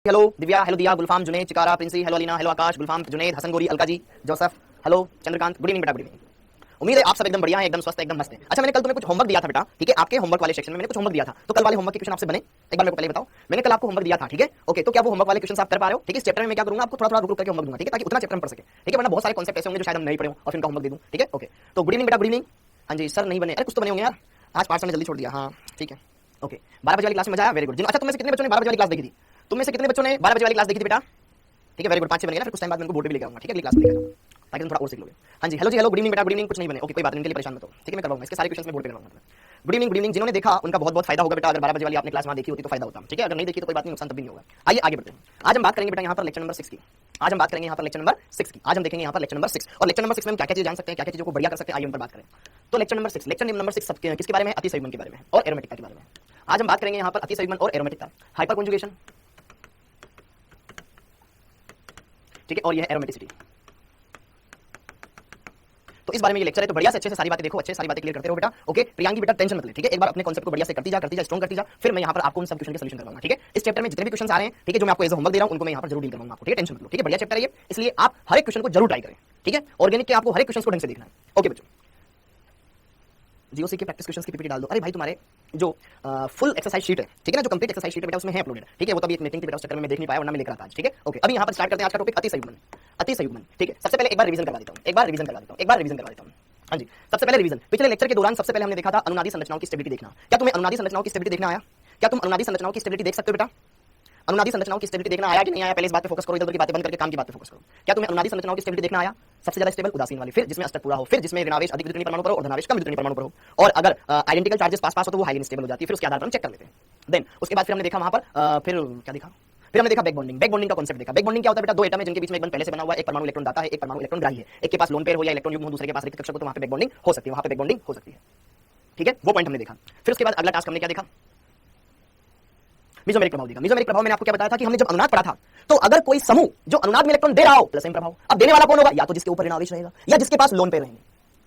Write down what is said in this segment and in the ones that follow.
Hello Divya, hello Diya, Gulfam, Juned, Chikara, Princy, hello Alina, hello Akash, Gulfam, Juned, Hasan Gori, Alka ji, Joseph, hello Chandrakant, good evening बेटा, good evening. उम्मीद है आप सब एकदम बढ़िया हैं, एकदम स्वस्थ, एकदम मस्त हैं। अच्छा, मैंने कल तुम्हें कुछ होमवर्क दिया था बेटा, ठीक है? आपके होमवर्क वाले सेक्शन में मैंने कुछ होमवर्क दिया था, तो कल वाले होमवर्क के क्वेश्चन आपसे बने? एक बार मेरे को पहले बताओ, मैंने कल आपको होमवर्क दिया था, ठीक है? ओके, तो क्या वो होमवर्क वाले क्वेश्चन आप कर पा रहे हो? ठीक है, इस चैप्टर में मैं क्या करूंगा, आपको थोड़ा थोड़ा रुक करके होमवर्क दूंगा, ठीक है? ताकि उतना चैप्टर में पढ़ सके, ठीक है? वरना बहुत सारे कॉन्सेप्ट ऐसे होंगे जो शायद हम नहीं पढ़े हो और फिर उनका होमवर्क दे दूं, ठीक है? ओके, तो गुड इवनिंग बेटा, गुड इवनिंग। हाँ जी सर, नहीं बने, अरे कुछ तो बने होंगे यार, आज पार्ट ने जल्दी छोड़ दिया। हाँ ठीक है, ओके। 12 बजे वाली क्लास में मजा आया, वेरी गुड। अच्छा, तुम में से कितने बच्चों ने 12 बजे वाली क्लास देखी थी? तुम में से कितने बच्चों ने 12 बजे वाली क्लास देखी थी बेटा? ठीक है, वेरी गुड, 5-6 बन गया ना, फिर कुछ टाइम बाद मैं उनको बोर्ड पे भी लेके आऊंगा, ठीक है? अगली क्लास में लेके आऊंगा ताकि तुम थोड़ा और सीख लोगे। हाँ जी, हेलो जी, हेलो, गुड इवनिंग बेटा, गुड इवनिंग। कुछ नहीं बने, ओके, कोई बात नहीं, इनके लिए परेशान मत हो, ठीक है? मैं करवाऊंगा, इसके सारे क्वेश्चंस में बोर्ड पे करवाऊंगा। Good evening, good evening. जिन्होंने देखा उनका बहुत बहुत फायदा होगा बेटा, अगर 12 बजे वाली आपने क्लास वहां देखी होती तो फायदा होता, ठीक है? अगर नहीं देखी तो कोई बात नहीं, नुकसान तब भी नहीं होगा। आइए आगे बढ़ते हैं। आज हम बात करेंगे बेटा यहाँ पर लेक्चर नंबर 6 की। आज हम बात करेंगे यहाँ पर लेक्चर नंबर 6 की। आज हम देखेंगे यहाँ पर लेक्चर नंबर 6, और लेक्चर नंबर 6 में हम क्या क्या चीज जान सकते हैं, क्या क्या चीजों को बढ़िया कर सकते हैं, आइए उन पर बात करें। तो लेक्चर नंबर 6, लेक्चर नंबर 6 किसके बारे में? अतिसंयुग्मन के बारे में और एरोमेटिका के बारे में। आज हम बात करेंगे यहाँ पर अतिसंयुग्मन और एरोमेटिका, हाइपर कॉन्जुगेशन, ठीक है, और यह एरोमेटिसिटी। तो इस बारे में ये लेक्चर है, तो बढ़िया से अच्छे से सारी बातें देखो, अच्छे सारी बातें क्लियर करते रहो बेटा, ओके? प्रियांकी बेटा टेंशन मत ले, ठीक है? एक बार अपने कॉन्सेप्ट को बढ़िया से करती जा, स्ट्रॉन्ग करती जा, फिर मैं यहाँ पर आपको उन सब क्वेश्चन के सॉल्यूशन करवाऊंगा, ठीक है? इस चैप्टर में जितने भी क्वेश्चन आ रहे हैं, ठीक है, जो मैं आपको एज होमवर्क दे रहा हूं, उनको मैं यहाँ पर जरूर डील करवाऊंगा आपको, ठीक है? टेंशन मत लो, ठीक है? बढ़िया चैप्टर है ये, इसलिए आप हर एक क्वेश्चन को जरूर ट्राई करें, ठीक है? ऑर्गेनिक के आपको हर एक क्वेश्चन को ढंग से देखना है, ओके बच्चों? जीओसी के प्रैक्टिस क्वेश्चंस की पीपीटी डाल दो। अरे भाई, तुम्हारे जो फुल एक्सरसाइज शीट है, ठीक है ना, जो कंप्लीट एक्सरसाइज शीट है बेटा, उसमें है अपलोडेड, ठीक है? वो तो अभी एक मीटिंग थी बेटा, उस चक्कर में मैं देख नहीं पाया, वरना मैं लेकर आता आज, ठीक है? ओके, अभी यहाँ पर स्टार्ट करते हैं आज का टॉपिक, अतिसंयुग्मन। अतिसंयुग्मन, ठीक है? सबसे पहले एक बार रिवीजन करवा देता हूँ, एक बार रिवीजन करवा देता हूँ, एक बार रिवीजन करवा देता हूँ। हाँ जी, सबसे पहले रिवीजन। पिछले लेक्चर के दौरान सबसे पहले हमने देखा था अनुनादी संरचनाओं की स्टेबिलिटी देखना। क्या तुम्हें अनुनादी संरचनाओं की स्टेबिलिटी देखना आया? क्या तुम अनुनादी संरचनाओं की स्टेबिलिटी देख सकते हो बेटा? अनुनादी संरचनाओं की स्टेबिलिटी देखना आया कि नहीं आया? पहले इस बात पे फोकस करो, इधर की बातें बंद करके काम की बात पे फोकस करो। क्या तुम्हें अनुनादी संरचनाओं की स्टेबिलिटी देखना आया? सबसे ज्यादा स्टेबल उदासीन वाली, फिर जिसमें अष्टक पूरा हो, फिर जिसमें ऋणावेश अधिक वितरणी परमाणु पर हो और धनावेश कम वितरणी परमाणु पर हो, और अगर आइडेंटिकल चार्जेस पास पास हो तो वो हाईली अनस्टेबल हो जाती है, फिर उसके आधार पर हम चेक कर लेते हैं। देन उसके बाद फिर हमने देखा वहां पर फिर क्या देखा? फिर हमने देखा बैक बॉन्डिंग। बैक बॉन्डिंग का कांसेप्ट देखा। बैक बॉन्डिंग क्या होता है बेटा? दो एटम है जिनके बीच में एक बंध पहले से बना हुआ है, एक परमाणु इलेक्ट्रॉन दाता है, एक परमाणु इलेक्ट्रॉन ग्राही है। एक के पास लोन पेयर हो या इलेक्ट्रॉन युग्म हो, दूसरे के पास रिक्त कक्षक हो, तो वहां पे बैक बॉन्डिंग हो सकती है, वहां पे बैक बॉन्डिंग हो सकती है, ठीक है? वो पॉइंट हमने देखा। फिर उसके बाद अगला टास्क हमने क्या देखा? मेसोमेरिक प्रभाव देखा। मेसोमेरिक प्रभाव मैंने आपको क्या बताया था कि हमने जब अनुनाद पढ़ा था, तो अगर कोई समूह जो अनुनाद में इलेक्ट्रॉन दे रहा हो, प्लस एम प्रभाव। अब देने वाला कौन होगा? या तो जिसके ऊपर ऋणावेश रहेगा या जिसके पास लोन पेयर रहेंगे,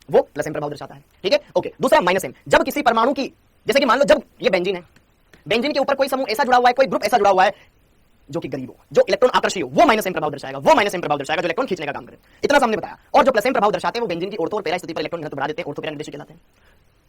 वो प्लस एम प्रभाव दर्शाता है, ठीक है? ओके, दूसरा माइनस एम। जब किसी परमाणु की, जैसे कि मान लो जब ये बेंजीन है, बेंजीन के ऊपर कोई समूह ऐसा जुड़ा हुआ है, कोई ग्रुप ऐसा जुड़ा हुआ है जो कि गरीब हो, जो इलेक्ट्रॉन आकर्षी हो, वो माइनस एम प्रभाव दर्शाएगा, वो माइनस एम प्रभाव दर्शाएगा जो इलेक्ट्रॉन खींचने का काम करे। इतना हमने बताया। और जो प्लस एम प्रभाव दर्शाते हैं वो बेंजीन की ऑर्थो और पैरा स्थिति पर इलेक्ट्रॉन घनत्व बढ़ा देते हैं, ऑर्थो पैरा निर्देशित कहलाते हैं,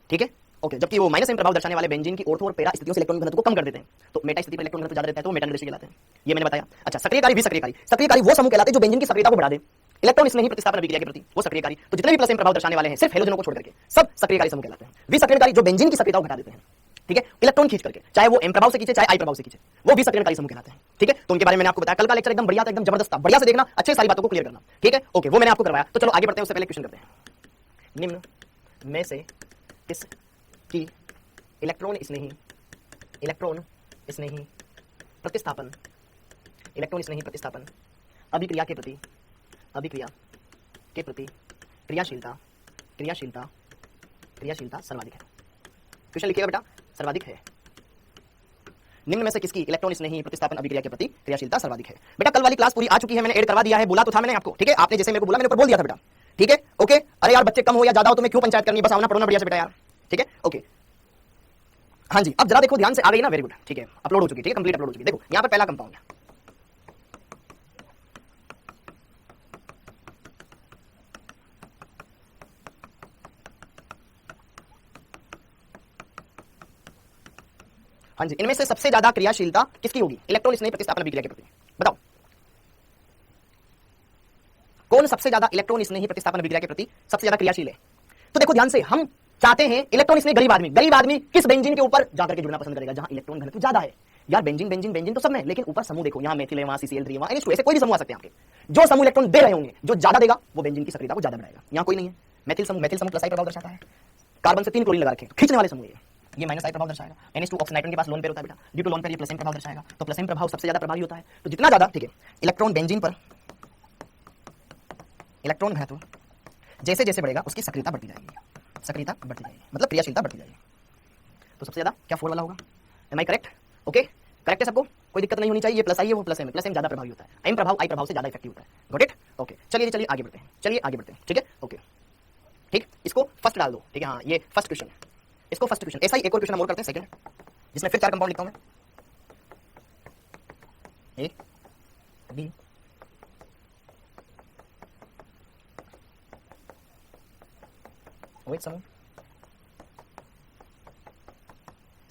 ठीक है? ओके, जबकि वो माइनस एम प्रभाव दर्शाने वाले बेंजीन की ऑर्थो और पैरा स्थितियों से इलेक्ट्रॉन घनत्व को कम कर देते हैं, तो मेटा स्थिति पर इलेक्ट्रॉन घनत्व ज्यादा रहता है, तो मेटा निर्देशित कहलाते हैं, ये मैंने बताया। अच्छा, सक्रियकारी, विसक्रियकारी। सक्रियकारी वो समूह कहलाते हैं जो बेंजीन की सक्रियता को बढ़ा दे, इलेक्ट्रॉन इसमें ही प्रतिस्थापन अभिक्रिया के प्रति, वो सक्रियकारी। तो जितने भी प्लस एम प्रभाव दर्शाने वाले हैं, सिर्फ हेलोजनों को छोड़ करके, सब सक्रियकारी समूह कहलाते हैं। विसक्रियकारी जो बेंजीन की सक्रियता को घटा देते हैं, ठीक है, इलेक्ट्रॉन खींच करके, चाहे वो एम प्रभाव से खींचे चाहे आई प्रभाव से खींचे, वो विसक्रियकारी समूह कहलाते हैं, ठीक है? तो उनके बारे में मैंने आपको बताया। कल का लेक्चर एकदम बढ़िया था, एकदम जबरदस्त था, बढ़िया से देखना, अच्छे सारी बातों को क्लियर करना, ठीक है? ओके, वो मैंने आपको करवाया। तो चलो आगे बढ़ते हैं, उससे पहले क्वेश्चन करते हैं। निम्न में से किस की इलेक्ट्रॉन स्नेही प्रतिस्थापन, इलेक्ट्रॉन स्नेही प्रतिस्थापन अभिक्रिया के प्रति क्रियाशीलता सर्वाधिक है। क्वेश्चन लिखिएगा बेटा, सर्वाधिक है। निम्न में से किसकी इलेक्ट्रॉन स्नेही प्रतिस्थापन अभिक्रिया के प्रति क्रियाशीलता सर्वाधिक है? बेटा कल वाली क्लास पूरी आ चुकी है, मैंने ऐड करवा दिया है, बोला तो था मैंने आपको, ठीक है? आपने जैसे मेरे को बोला, मैंने ऊपर बोल दिया था बेटा, ठीक है? ओके, अरे यार बच्चे कम हो या ज्यादा हो, तुम्हें क्यों पंचायत करनी है? बस आना पढ़ना बढ़िया से बेटा यार, ठीक है? ओके, हाँ जी, अब जरा देखो ध्यान से, आ गई ना? वेरी गुड, ठीक है, अपलोड हो चुकी, ठीक है, कंप्लीट अपलोड हो चुकी। देखो यहाँ पर पहला कंपाउंड है, हाँ जी, इनमें से सबसे ज्यादा क्रियाशीलता किसकी होगी इलेक्ट्रॉन स्नेही प्रतिस्थापन अभिक्रिया के प्रति? बताओ कौन सबसे ज्यादा इलेक्ट्रॉन स्नेही प्रतिस्थापन अभिक्रिया के प्रति सबसे ज्यादा क्रियाशील है? तो देखो ध्यान से, हम चाहते हैं इलेक्ट्रॉन स्नेही गरीब आदमी किस बेंजीन के ऊपर जाकर के जुड़ना पसंद करेगा? जहां इलेक्ट्रॉन घनत्व ज्यादा है। यार बेंजीन तो सब में, लेकिन ऊपर समूह देखो, यहाँ मेथिल है, वहां CCl3 है, वहां NH2, ऐसे कोई भी समूह आ सकते हैं आपके। जो समूह इलेक्ट्रॉन दे रहे होंगे, जो ज्यादा देगा, वो बेंजीन की सक्रियता को ज्यादा बढ़ाएगा। यहाँ कोई नहीं है। मेथिल समूह प्लस आई प्रभाव दर्शाता है, कार्बन से 3 क्लोरीन लगा रखे, खींचने वाले समूह ये माइनस आई प्रभाव दर्शाएगा। NH2 ऑक्सीजन नाइट्रोजन के पास लोन पेयर होता है बेटा, ड्यू टू लोन पेयर ये प्लस एम प्रभाव दर्शाएगा। तो प्लस एम प्रभाव सबसे ज्यादा प्रभावी होता है। तो जितना ज्यादा, ठीक है, इलेक्ट्रॉन बेंजीन पर इलेक्ट्रॉन घनत्व जैसे जैसे बढ़ेगा उसकी सक्रियता बढ़ती जाएगी, मतलब क्रियाशीलता बढ़ती जाएगी। तो सबसे ज्यादा क्या 4 वाला होगा? Am I correct? Okay, correct है सबको, कोई दिक्कत नहीं होनी चाहिए। ये प्लस आई है, वो प्लस एम ज्यादा प्रभावी होता है। एम प्रभाव आई प्रभाव से ज्यादा इफेक्टिव होता है। Got it? ओके, चलिए आगे बढ़ते हैं, ठीक है? ओके, ठीक, इसको फर्स्ट डाल दो, ठीक है? हाँ, ये फर्स्ट क्वेश्चन है, इसको फर्स्ट क्वेश्चन। ऐसा ही एक और क्वेश्चन हम और करते हैं, सेकंड, जिसमें फिर 4 कंपाउंड लिखता हूं मैं। ए बी OH समूह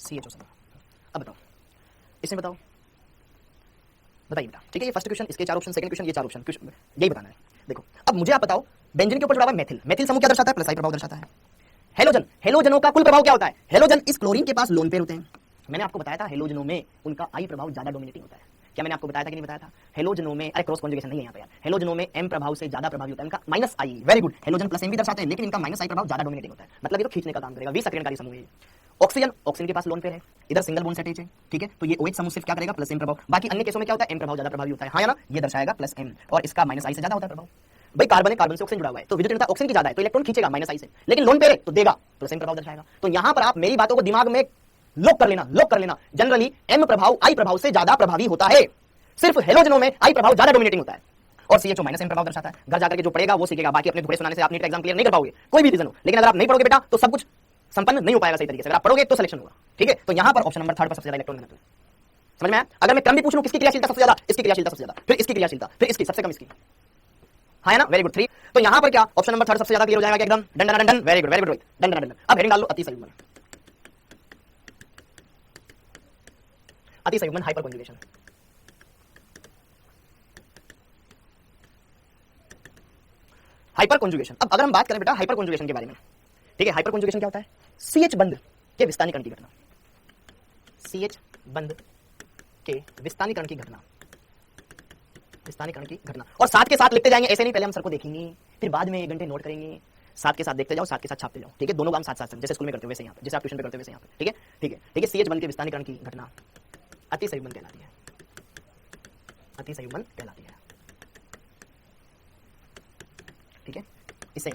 CHO समूह। अब बताओ इसमें बताओ, बताइए बेटा, ठीक है। ये फर्स्ट क्वेश्चन, इसके 4 ऑप्शन, सेकंड क्वेश्चन, ये 4 ऑप्शन, यही बताना है। देखो अब मुझे आप बताओ, बेंजीन के ऊपर जुड़ा हुआ मेथिल, मेथिल समूह क्या दर्शाता है? प्लस आई प्रभाव दर्शाता है। हेलोजन, हेलोजनों का कुल प्रभाव क्या होता है? हेलोजन इस क्लोरीन के पास लोन पेयर होते हैं। मैंने आपको बताया था हेलोजनों में उनका आई प्रभाव ज्यादा डोमिनेटिंग होता है। क्या मैंने आपको बताया था कि नहीं बताया था? हेलोजनों में, अरे क्रॉस कॉन्जुगेशन नहीं है यहाँ पे यार, हेलोजनों में एम प्रभाव से ज्यादा प्रभावी होता है, इनका minus I. Very good, halogen plus M भी दर्शाते हैं, लेकिन इनका माइनस आई प्रभाव ज्यादा डोमिनेटिंग होता है, मतलब ये तो खींचने का काम करेगा। 20 सक्रियणकारी समूह है। ऑक्सीजन, ऑक्सीजन के पास लोन पेयर है, इधर सिंगल बॉन्ड से अटैच है, ठीक है। तो ये OH समूह सिर्फ क्या करेगा? प्लस एम प्रभाव। बाकी अन्य केसों में क्या होता है? एम प्रभाव ज्यादा प्रभावी होता है, हाँ या ना? ये दर्शाएगा प्लस एम, और इसका माइनस आई से ज्यादा होता है प्रभाव। भाई कार्बन है, कार्बन से ऑक्सीजन जुड़ा हुआ है, तो विद्युत ऑक्सीजन की ज्यादा है, तो इलेक्ट्रॉन खींचेगा माइनस आई से, लेकिन लोन पेयर है तो देगा प्लस एम प्रभाव दर्शाएगा। तो यहां पर आप मेरी बातों को दिमाग में लॉक कर लेना, लॉक कर लेना। जनरली एम प्रभाव आई प्रभाव से ज्यादा प्रभावी होता है, सिर्फ हेलोजनों में आई प्रभाव ज्यादा डोमिनेटिंग होता है, और CHO माइनस एम प्रभाव दर्शाता है। घर जाकर के जो पढ़ेगा वो सीखेगा, बाकी अपने धुरे सुनाने से आप नीट का एग्जाम क्लियर नहीं कर पाओगे, कोई भी रीजन हो। लेकिन अगर आप नहीं पढ़ोगे बेटा तो सब कुछ संपन्न नहीं हो पाएगा सही तरीके से। अगर आप पढ़ोगे तो सिलेक्शन होगा, ठीक है। तो यहां पर ऑप्शन नंबर 3 पर सबसे ज्यादा इलेक्ट्रॉन घनत्व, समझ में आया? अगर मैं क्रम भी पूछ लूं, किसकी क्रियाशीलता सबसे ज्यादा? इसकी क्रियाशीलता सबसे ज्यादा, फिर इसकी क्रियाशीलता, फिर इसकी, सबसे कम इसकी, हाँ ना? Very good 3। तो यहां पर क्या ऑप्शन नंबर 3 सबसे ज्यादा क्लियर हो जाएगा एकदम, done done done. Very good Rohit, done done done. अब हेडिंग डाल लो, अति संयुग्मन, अति संयुग्मन हाइपर कॉन्जुगेशन। हाइपर कॉन्जुगेशन, अब अगर हम बात करें बेटा हाइपर कॉन्जुगेशन के बारे में, ठीक है। हाइपर कॉन्जुगेशन क्या होता है? CH बंध के विस्तानीकरण की घटना, CH बंध के विस्तानीकरण की घटना, विस्तानीकरण की घटना। और साथ के साथ लिखते जाएंगे, ऐसे नहीं, पहले हम सर को देखेंगे, फिर बाद में 1 घंटे नोट करेंगे, साथ के साथ देखते जाओ, साथ के साथ छापते जाओ, ठीक है। दोनों काम साथ साथ, जैसे स्कूल में करते हो वैसे यहाँ पे, जैसे आप ट्यूशन पे करते हो वैसे यहाँ पे, ठीक है ठीक है ठीक है। CH बंध के विस्तानीकरण की घटना अति संयुग्मन कहलाती है, अति संयुग्मन कहलाती है, ठीक है। इसे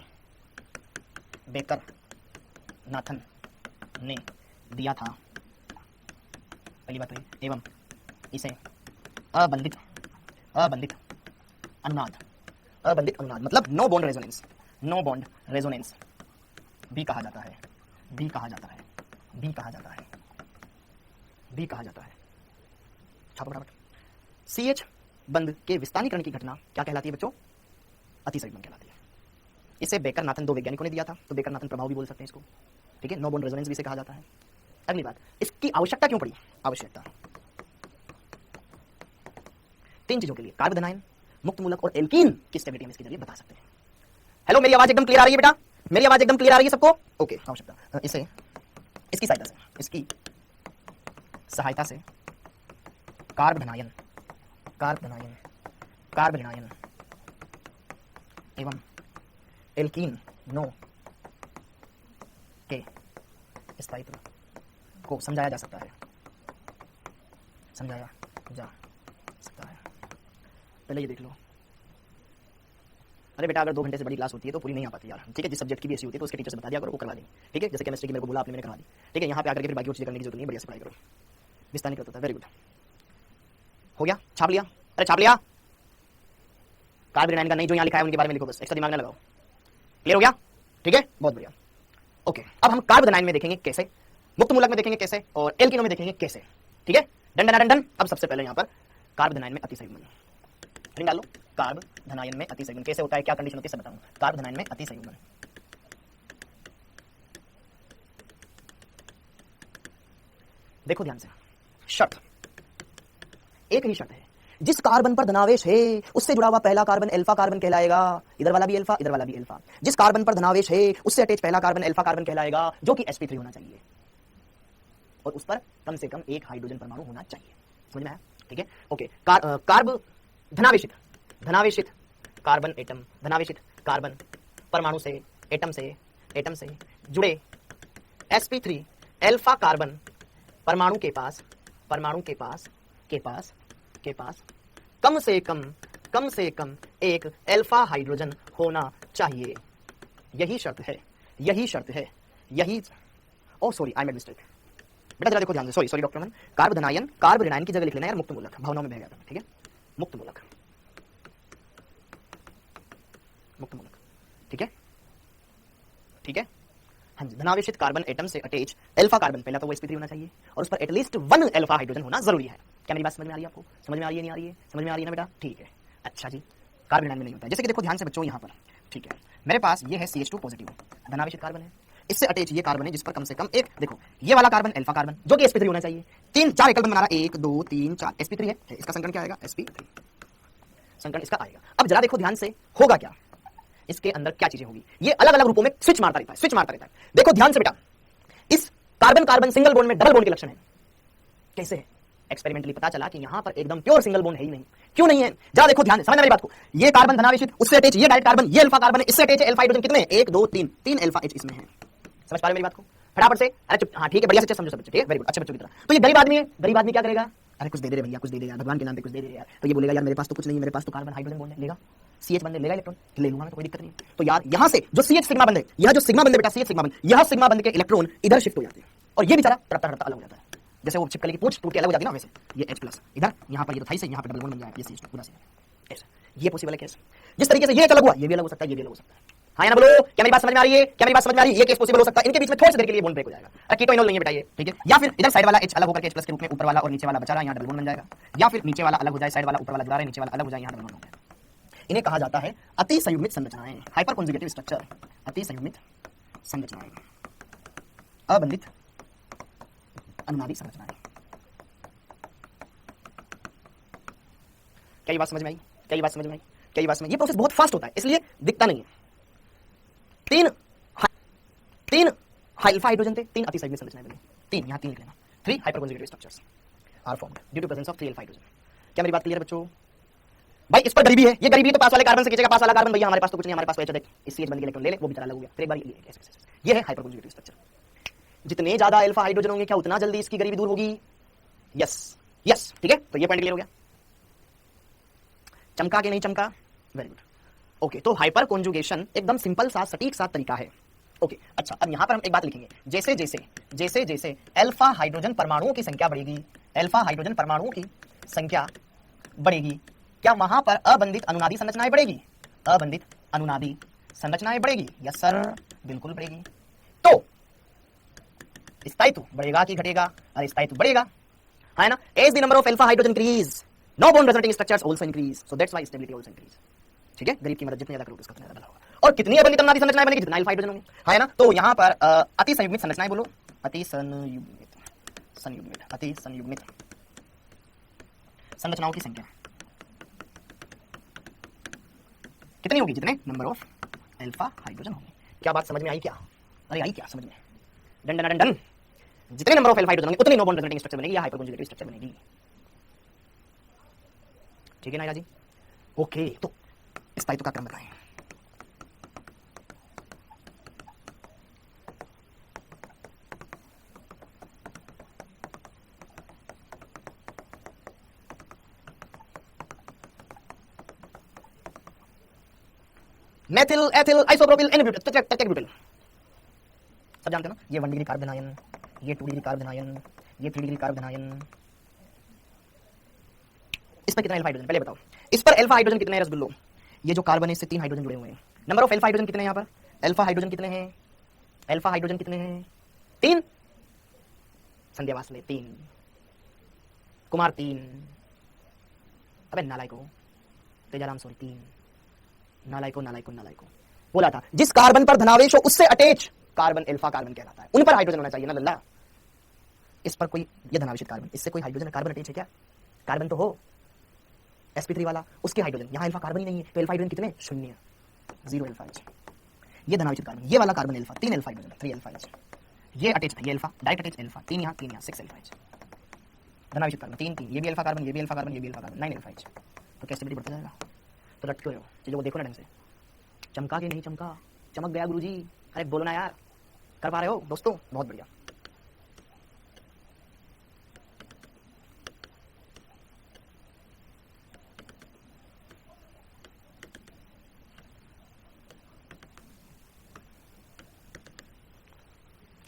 बेकर नाथन ने दिया था, पहली बात है, एवं इसे अबंधित अबंधित अनुनाद, अबंधित अनुनाद मतलब no bond resonance, no bond resonance भी कहा जाता है, भी कहा जाता है, भी कहा जाता है, भी कहा जाता है। छापो फटाफट। CH बंध के विस्तानीकरण की घटना क्या कहलाती है बच्चों? अति संयुग्मन कहलाती है। इसे बेकर नाथन, 2 वैज्ञानिकों ने दिया था, तो बेकर नाथन प्रभाव भी बोल सकते हैं इसको, ठीक है। नो बॉन्ड रेजोनेंस भी इसे कहा जाता है। अगली बात, इसकी आवश्यकता क्यों पड़ी? आवश्यकता 3 चीजों के लिए, कार्ब धनायन, मुक्त मूलक और एल्कीन की स्टेबिलिटी हम इसके जरिए बता सकते हैं। हेलो, मेरी आवाज एकदम क्लियर आ रही है बेटा? मेरी आवाज एकदम क्लियर आ रही है सबको? ओके। आवश्यकता, इसे इसकी सहायता से, इसकी सहायता से कार्ब धनायन, कार्ब धनायन, कार्ब धनायन एवं एल्कीन नो के स्थायित्व को समझाया जा सकता है, समझाया जा सकता है। पहले ये देख लो। अरे बेटा, अगर 2 घंटे से बड़ी क्लास होती है तो पूरी नहीं आ पाती यार, ठीक है। जिस सब्जेक्ट की भी ऐसी होती है तो उसके टीचर से बता दिया करो, वो करवा देंगे, ठीक है। जैसे केमिस्ट्री की मेरे को बोला आपने, मैंने करवा दी, ठीक है। यहाँ पे आकर के फिर बाकी चीजें करने की जरूरत नहीं है, बढ़िया से पढ़ाई करो। विस्तानीकरण होता है, वेरी गुड, हो गया, छाप लिया? अरे छाप लिया। कार्ब का नहीं, जो यहाँ लिखा है उनके बारे में लिखो, बस एक्स्ट्रा दिमाग ना लगाओ। क्लियर हो गया? ठीक है, बहुत बढ़िया। ओके, अब हम कार्ब में देखेंगे कैसे, मुक्त मूलक में देखेंगे कैसे, और एल्कीनो में देखेंगे कैसे, ठीक है। Done done done. अब सबसे पहले यहाँ पर कार्ब में अति संयुग्मन डालो। कार्ब धनायन में अति संयुग्मन कैसे होता है, क्या कंडीशन होती है, सब बताऊंगा। कार्ब धनायन में अति संयुग्मन, देखो ध्यान से, शर्त एक ही शर्त है, जिस कार्बन पर धनावेश है उससे जुड़ा हुआ पहला कार्बन अल्फा कार्बन कहलाएगा। इधर वाला भी अल्फा, इधर वाला भी अल्फा। जिस कार्बन पर धनावेश है उससे अटैच पहला कार्बन अल्फा कार्बन कहलाएगा, जो कि sp3 होना चाहिए, और उस पर कम से कम 1 हाइड्रोजन परमाणु होना चाहिए। समझ में आया? ठीक है, ओके। कार्ब धनावेशित, धनावेशित कार्बन एटम, धनावेशित कार्बन परमाणु से, एटम से जुड़े sp3 अल्फा कार्बन परमाणु के पास कम से कम 1 अल्फा हाइड्रोजन होना चाहिए। यही शर्त है। ओ सॉरी, आई मेड मिस्टेक बेटा, जरा देखो ध्यान से। सॉरी डॉक्टर मन। कार्ब ऋणायन की जगह लिख लेना यार मुक्त मूलक, भावनाओं में बह गया था, ठीक है। मुक्त मूलक, ठीक है। हाँ जी, धनावेशित कार्बन एटम से अटैच अल्फा कार्बन, पहला तो वो sp3 होना चाहिए, और उस पर एटलीस्ट 1 अल्फा हाइड्रोजन होना जरूरी है, क्या मेरी बात समझ में आ रही है आपको? समझ में आ रही है, नहीं आ रही है? समझ में आ रही है ना बेटा? ठीक है। अच्छा जी, कार्बन में नहीं होता है। जैसे कि देखो ध्यान से बच्चों यहाँ पर, ठीक है, मेरे पास ये है CH2 पॉजिटिव धनावेशित कार्बन है, इससे अटैच ये कार्बन है जिस पर कम से कम एक, देखो ये वाला कार्बन अल्फा कार्बन जो कि sp3 होना चाहिए। 3 4 एकल बंध बना रहा है, 1 2 3 4 sp3 है, इसका संकरण क्या आएगा? sp3 संकरण इसका आएगा। अब जरा देखो ध्यान से, होगा क्या इसके अंदर, क्या चीजें होगी? ये अलग अलग रूपों में स्विच मारता रहता है, स्विच मारता रहता है। देखो ध्यान से बेटा, इस कार्बन कार्बन सिंगल बॉन्ड में डबल बॉन्ड के लक्षण है। कैसे है? एक्सपेरिमेंटली पता चला कि यहां पर एकदम प्योर सिंगल बॉन्ड है ही नहीं। क्यों नहीं है? जरा देखो ध्यान से, समझना मेरी बात को। ये कार्बन धनावेशित, उससे अटैच ये डायरेक्ट कार्बन, ये अल्फा कार्बन है, इससे अटैच अल्फा हाइड्रोजन कितने हैं? 1 2 3, 3 अल्फा H इसमें है। समझ पा रहे हो मेरी बात को? फटाफट से, अरे चुप, हाँ ठीक है, बढ़िया से समझो सब बच्चे, ठीक है, वेरी गुड, अच्छे बच्चों की तरह। तो ये गरीब आदमी है, गरीब आदमी क्या करेगा? अरे कुछ दे दे भैया, कुछ दे दे यार, भगवान के नाम पे कुछ दे दे यार। तो ये बोलेगा यार मेरे पास तो कुछ नहीं है, मेरे पास तो कार्बन हाइड्रोजन बॉन्ड है, लेगा CH बंद लेगा इलेक्ट्रॉन, ले लूंगा मैं, तो कोई दिक्कत नहीं है। तो यार यहां से जो CH सिग्मा बंद है, यह जो सिग्मा बंद है बेटा, CH सिग्मा बंद, यह सिग्मा बंद के इलेक्ट्रॉन इधर शिफ्ट हो जाते हैं और ये बेचारा तड़पता तड़पता अलग हो जाता है। जैसे वो छिपकली की पूंछ टूट के अलग हो जाती है ना, वैसे ये H+ इधर, यहाँ पर ये तो थाई से, यहाँ पर डबल बॉन्ड बन जाएगा, ये CH पूरा से ऐसा। ये पॉसिबल है कैसे? जिस तरीके से ये अलग हुआ, ये भी अलग हो सकता है, ये भी अलग हो सकता है। हाँ या ना बोलो, क्या मेरी बात समझ में आ रही है? क्या मेरी बात समझ में आ रही है? ये केस पॉसिबल हो सकता है, इनके बीच में थोड़ी सी देर के लिए बॉन्ड ब्रेक हो जाएगा। कीटोइनॉल नहीं है बेटा ये, ठीक है। या फिर इधर साइड वाला H अलग होकर H+ के रूप में ऊपर वाला और नीचे वाला बचा रहा है, यहाँ डबल बॉन्ड बन जाएगा। या फिर नीचे वाला अलग हो जाए, साइड वाला ऊपर वाला जुड़ा रहे, नीचे वाला अलग हो जाए, यहाँ डबल बॉन्ड हो गया। इन्हें कहा जाता है अति संयुग्मित संरचनाएं, हाइपर कॉन्जुगेटिव स्ट्रक्चर, अति संयुग्मित संरचनाएं, अबंधित अनुनादी संरचनाएं। क्या ये बात समझ में आई? क्या ये बात समझ में आई? क्या ये बात समझ? ये प्रोसेस बहुत फास्ट होता है, इसलिए दिखता नहीं है। तीन अल्फा हाइड्रोजन थे, 3 अति संयुग्मित संरचनाएं बनी, 3 यहाँ 3 लिख लेना, 3 hyper conjugative structures are formed due to presence of 3 alpha hydrogen. क्या मेरी बात क्लियर है बच्चों? भाई इस पर गरीबी है, ये गरीबी है तो पास वाले कार्बन से खींचेगा, पास वाला कार्बन भैया हमारे पास तो कुछ नहीं, हमारे पास तो देख इस CH बंद के इलेक्ट्रॉन ले ले, वो बेचारा अलग हो गया, फिर एक बार ये है हाइपर कॉन्जुगेटिव स्ट्रक्चर। जितने ज्यादा अल्फा हाइड्रोजन होंगे क्या उतना जल्दी इसकी गरीबी दूर होगी? यस यस, ठीक है, तो ये पॉइंट क्लियर हो गया। चमका के नहीं चमका? Very good. ओके, तो हाइपर कॉन्जुगेशन एकदम सिंपल सा सटीक सा तरीका है। ओके, अच्छा, अब यहां पर हम एक बात लिखेंगे, जैसे जैसे जैसे जैसे अल्फा हाइड्रोजन परमाणुओं की संख्या बढ़ेगी, अल्फा हाइड्रोजन परमाणुओं की संख्या बढ़ेगी, क्या वहां पर अबंधित अनुनादी संरचनाएं बढ़ेगी? अबंधित अनुनादी संरचनाएं बढ़ेगी? यस सर, बिल्कुल बढ़ेगी। तो स्थायित्व बढ़ेगा कि घटेगा? अरे स्थायित्व बढ़ेगा, है ना? As the number of alpha hydrogen increase, no bond resulting structures also increase, so that's why stability also increase. ठीक है, गरीब की मदद जितनी ज्यादा करोगे उसका उतना ज्यादा होगा। और कितनी अबंधित अनुनादी संरचनाएं बनेगी? जितना अल्फा हाइड्रोजन होंगे, है ना? तो यहां पर अति संयुग्मित संरचनाएं बोलो, अति संयुग्मित अति संयुग्मित संरचनाओं की संख्या कितनी होगी? जितने नंबर ऑफ अल्फा हाइड्रोजन होंगे। क्या बात समझ में आई क्या? अरे आई क्या समझ में? Done done done done. जितने नंबर ऑफ अल्फा हाइड्रोजन होंगे उतनी नो बॉन्ड रिजल्टिंग स्ट्रक्चर बनेगी या हाइपर कॉन्जुगेटिव स्ट्रक्चर बनेगी। ठीक है ना जी? ओके, तो स्थायित्व का क्रम बताएं। मेथिल एथिल आइसोप्रोपिल एन ब्यूटेल टेट्राब्यूटेल, सब जानते हो ना? ये 1 डिग्री कार्बन आयन, ये 2 डिग्री कार्बन आयन, ये 3 डिग्री कार्बन आयन। इस पर कितने अल्फा हाइड्रोजन पहले बताओ? इस पर अल्फा हाइड्रोजन कितने हैं रसगुल्लो? ये जो कार्बन है इससे 3 हाइड्रोजन जुड़े हुए हैं। नंबर ऑफ अल्फा हाइड्रोजन कितने हैं यहाँ पर? अल्फा हाइड्रोजन कितने हैं? अल्फा हाइड्रोजन कितने हैं? 3। संध्या वासले 3, कुमार 3, अबे नालायको, तेजाराम सॉरी 3, नालायको नालायको नालायको। बोला था जिस कार्बन पर धनावेश हो उससे अटैच कार्बन अल्फा कार्बन कहलाता है, उन पर हाइड्रोजन होना चाहिए ना लल्ला। इस पर कोई ये धनावेशित कार्बन, इससे कोई हाइड्रोजन कार्बन अटैच है क्या? कार्बन तो हो sp3 वाला, उसके हाइड्रोजन, यहाँ अल्फा कार्बन ही नहीं है, तो अल्फा हाइड्रोजन कितने? 0, 0 अल्फा H। ये धनावेशित कार्बन, ये वाला carbon alpha, 3 alpha hydrogen, 3 alpha H। ये अटैच है, ये अल्फा डायरेक्ट अटैच अल्फा, 3 यहाँ 6 अल्फा H। धनावेशित कार्बन 3 3, ये भी अल्फा कार्बन, ये भी अल्फा कार्बन, ये भी अल्फा कार्बन, 9 अल्फा H। तो क्या स्टेबिलिटी बढ़ता जाएगा? तो रट क्यों रहे हो? चीजों को देखो ना ढंग से। चमका के नहीं चमका? चमक गया गुरुजी। अरे बोलो ना यार, कर पा रहे हो दोस्तों? बहुत बढ़िया।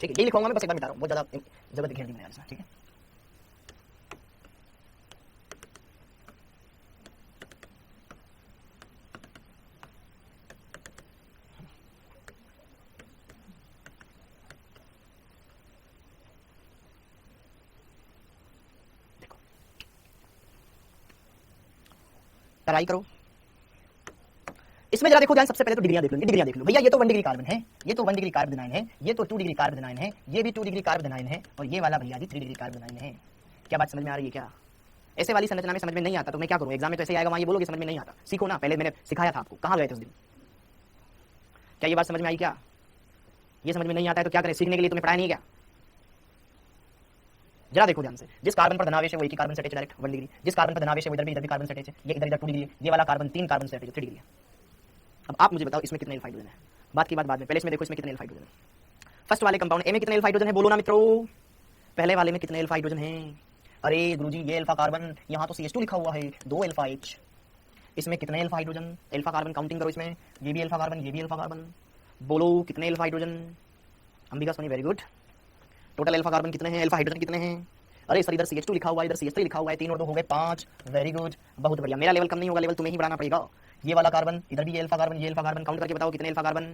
ठीक है, यही लिखूंगा मैं, बस एक बार मिटा रहा हूँ, बहुत ज्यादा जगह दिखेगी नहीं यार, ठीक है? देखो ट्राई करो। इसमें जरा देखो ध्यान, सबसे पहले तो डिग्रियां देख लो, डिग्रियां देख लो भैया। ये तो 1 डिग्री कार्बन है, ये तो 1 डिग्री कार्बोनाइन है, ये तो 2 डिग्री कार्बोनाइन है, ये भी 2 डिग्री कार्बोनाइन है, और ये वाला भैया जी 3 डिग्री कार्बोनाइन है। क्या बात समझ में आ रही है क्या? ऐसे वाली संरचना में समझ में नहीं आता तो मैं क्या करूं? एग्जाम में तो ऐसे आएगा, वहां ये बोलोगे समझ में नहीं आता। सीखो ना, पहले मैंने सिखाया था आपको। कहां गए थे उस दिन? क्या ये बात समझ में आई क्या? ये समझ में नहीं आता है तो क्या करें? सीखने के लिए तुम्हें पढ़ाया नहीं क्या? जरा देखो ध्यान से, जिस कार्बन पर धनावेश है वो एक ही कार्बन से अटैच डायरेक्ट 1 डिग्री, जिस कार्बन पर धनावेश है वो इधर भी कार्बन से अटैच है, ये इधर 2 डिग्री, ये वाला कार्बन 3 कार्बन से अटैच है 3 डिग्री। अब आप मुझे बताओ इसमें कितने एल्फा हाइड्रोजन है? बात की बात बाद में, पहले इसमें देखो इसमें कितने एल्फा हाइड्रोजन है। फर्स्ट वाले कंपाउंड ए में कितने एल्फा हाइड्रोजन है? बोलो ना मित्रों, पहले वाले में कितने एल्फा हाइड्रोजन है? अरे गुरुजी ये अल्फा कार्बन, यहाँ तो CH2 लिखा हुआ है, 2 अल्फा H। इसमें कितने alpha hydrogen? Alpha carbon counting करो इसमें, ये भी अल्फा कार्बन, ये भी अल्फा कार्बन। बोलो कितने alpha hydrogen? Ambika Soni very good. Total alpha carbon कितने हैं? अल्फा हाइड्रोजन कितने हैं? अरे सर इधर CH2 लिखा हुआ है, इधर CH3 लिखा हुआ है, 3 और 2 हो गए 5। वेरी गुड, बहुत बढ़िया। मेरा लेवल कम नहीं होगा, लेवल तुम्हें ही बढ़ाना पड़ेगा। ये वाला कार्बन, इधर भी ये अल्फा कार्बन, ये अल्फा कार्बन, काउंट करके बताओ कितने अल्फा कार्बन,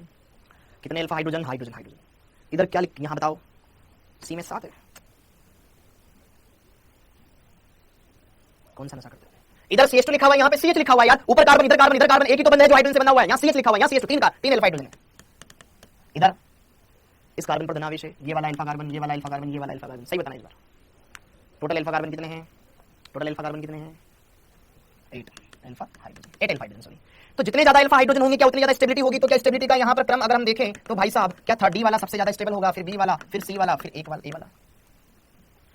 कितने अल्फा हाइड्रोजन? Hydrogen hydrogen. इधर क्या यहाँ बताओ, सी में 7 है। कौन सा नशा करते हैं? इधर CH2 लिखा हुआ है, यहाँ पे CH लिखा हुआ है यार, ऊपर कार्बन इधर कार्बन इधर कार्बन, एक ही तो बंदा है जो हाइड्रोजन से बना हुआ है। यहाँ CH लिखा हुआ है, यहाँ CH2 3 अल्फा हाइड्रोजन है। इधर इस कार्बन पर धनावेश है, ये वाला अल्फा कार्बन, ये वाला अल्फा कार्बन, ये वाला अल्फा कार्बन। सही बताना इस बार। टोटल अल्फा कार्बन कितने हैं? टोटल अल्फा कार्बन कितने हैं? 8 alpha hydrogen, 8 alpha hydrogen sorry. तो जितने ज्यादा अल्फा हाइड्रोजन होंगे क्या उतनी ज्यादा स्टेबिलिटी होगी। तो क्या स्टेबिलिटी का यहाँ पर क्रम अगर हम देखें तो भाई साहब क्या डी वाला सबसे ज्यादा स्टेबल होगा, फिर बी वाला, फिर सी वाला, फिर ए वाला।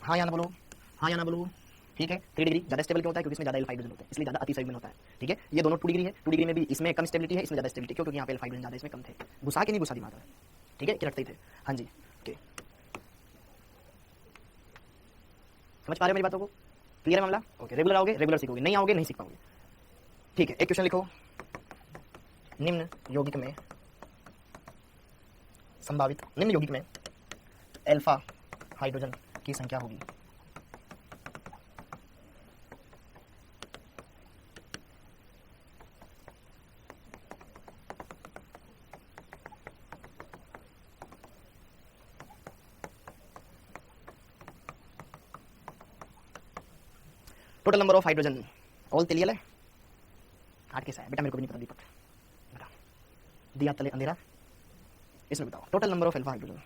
हाँ या ना बोलो, हाँ या ना बोलो। ठीक है, 3 डिग्री ज्यादा स्टेबल क्यों होता है? क्योंकि इसमें ज्यादा अल्फा हाइड्रोजन होता है, इसलिए ज्यादा अतिसंयोजन होता है। ठीक है, ये दोनों 2 डिग्री है, 2 डिग्री में भी इसमें कम स्टेबिलिटी है, इसमें ज्यादा स्टेबिलिटी क्यों? क्योंकि यहाँ पे अल्फा हाइड्रोजन ज्यादा, इसमें कम थे। घुसा के नहीं घुसा दिमाग में, ठीक है, रखते ही थे। हाँ जी, ओके, समझ पा रहे हो मेरी बातों को? क्लियर है मामला? ओके, रेगुलर आओगे रेगुलर सीखोगे, नहीं आओगे नहीं सीख पाओगे। ठीक है, एक क्वेश्चन लिखो, निम्न यौगिक में संभावित, निम्न यौगिक में अल्फा हाइड्रोजन की संख्या होगी। Total number of hydrogen all तेलियल है, आठ कैसा है बेटा? मेरे को भी नहीं पता दीपक, बता दिया तले अंधेरा। इसमें बताओ total number of alpha hydrogen.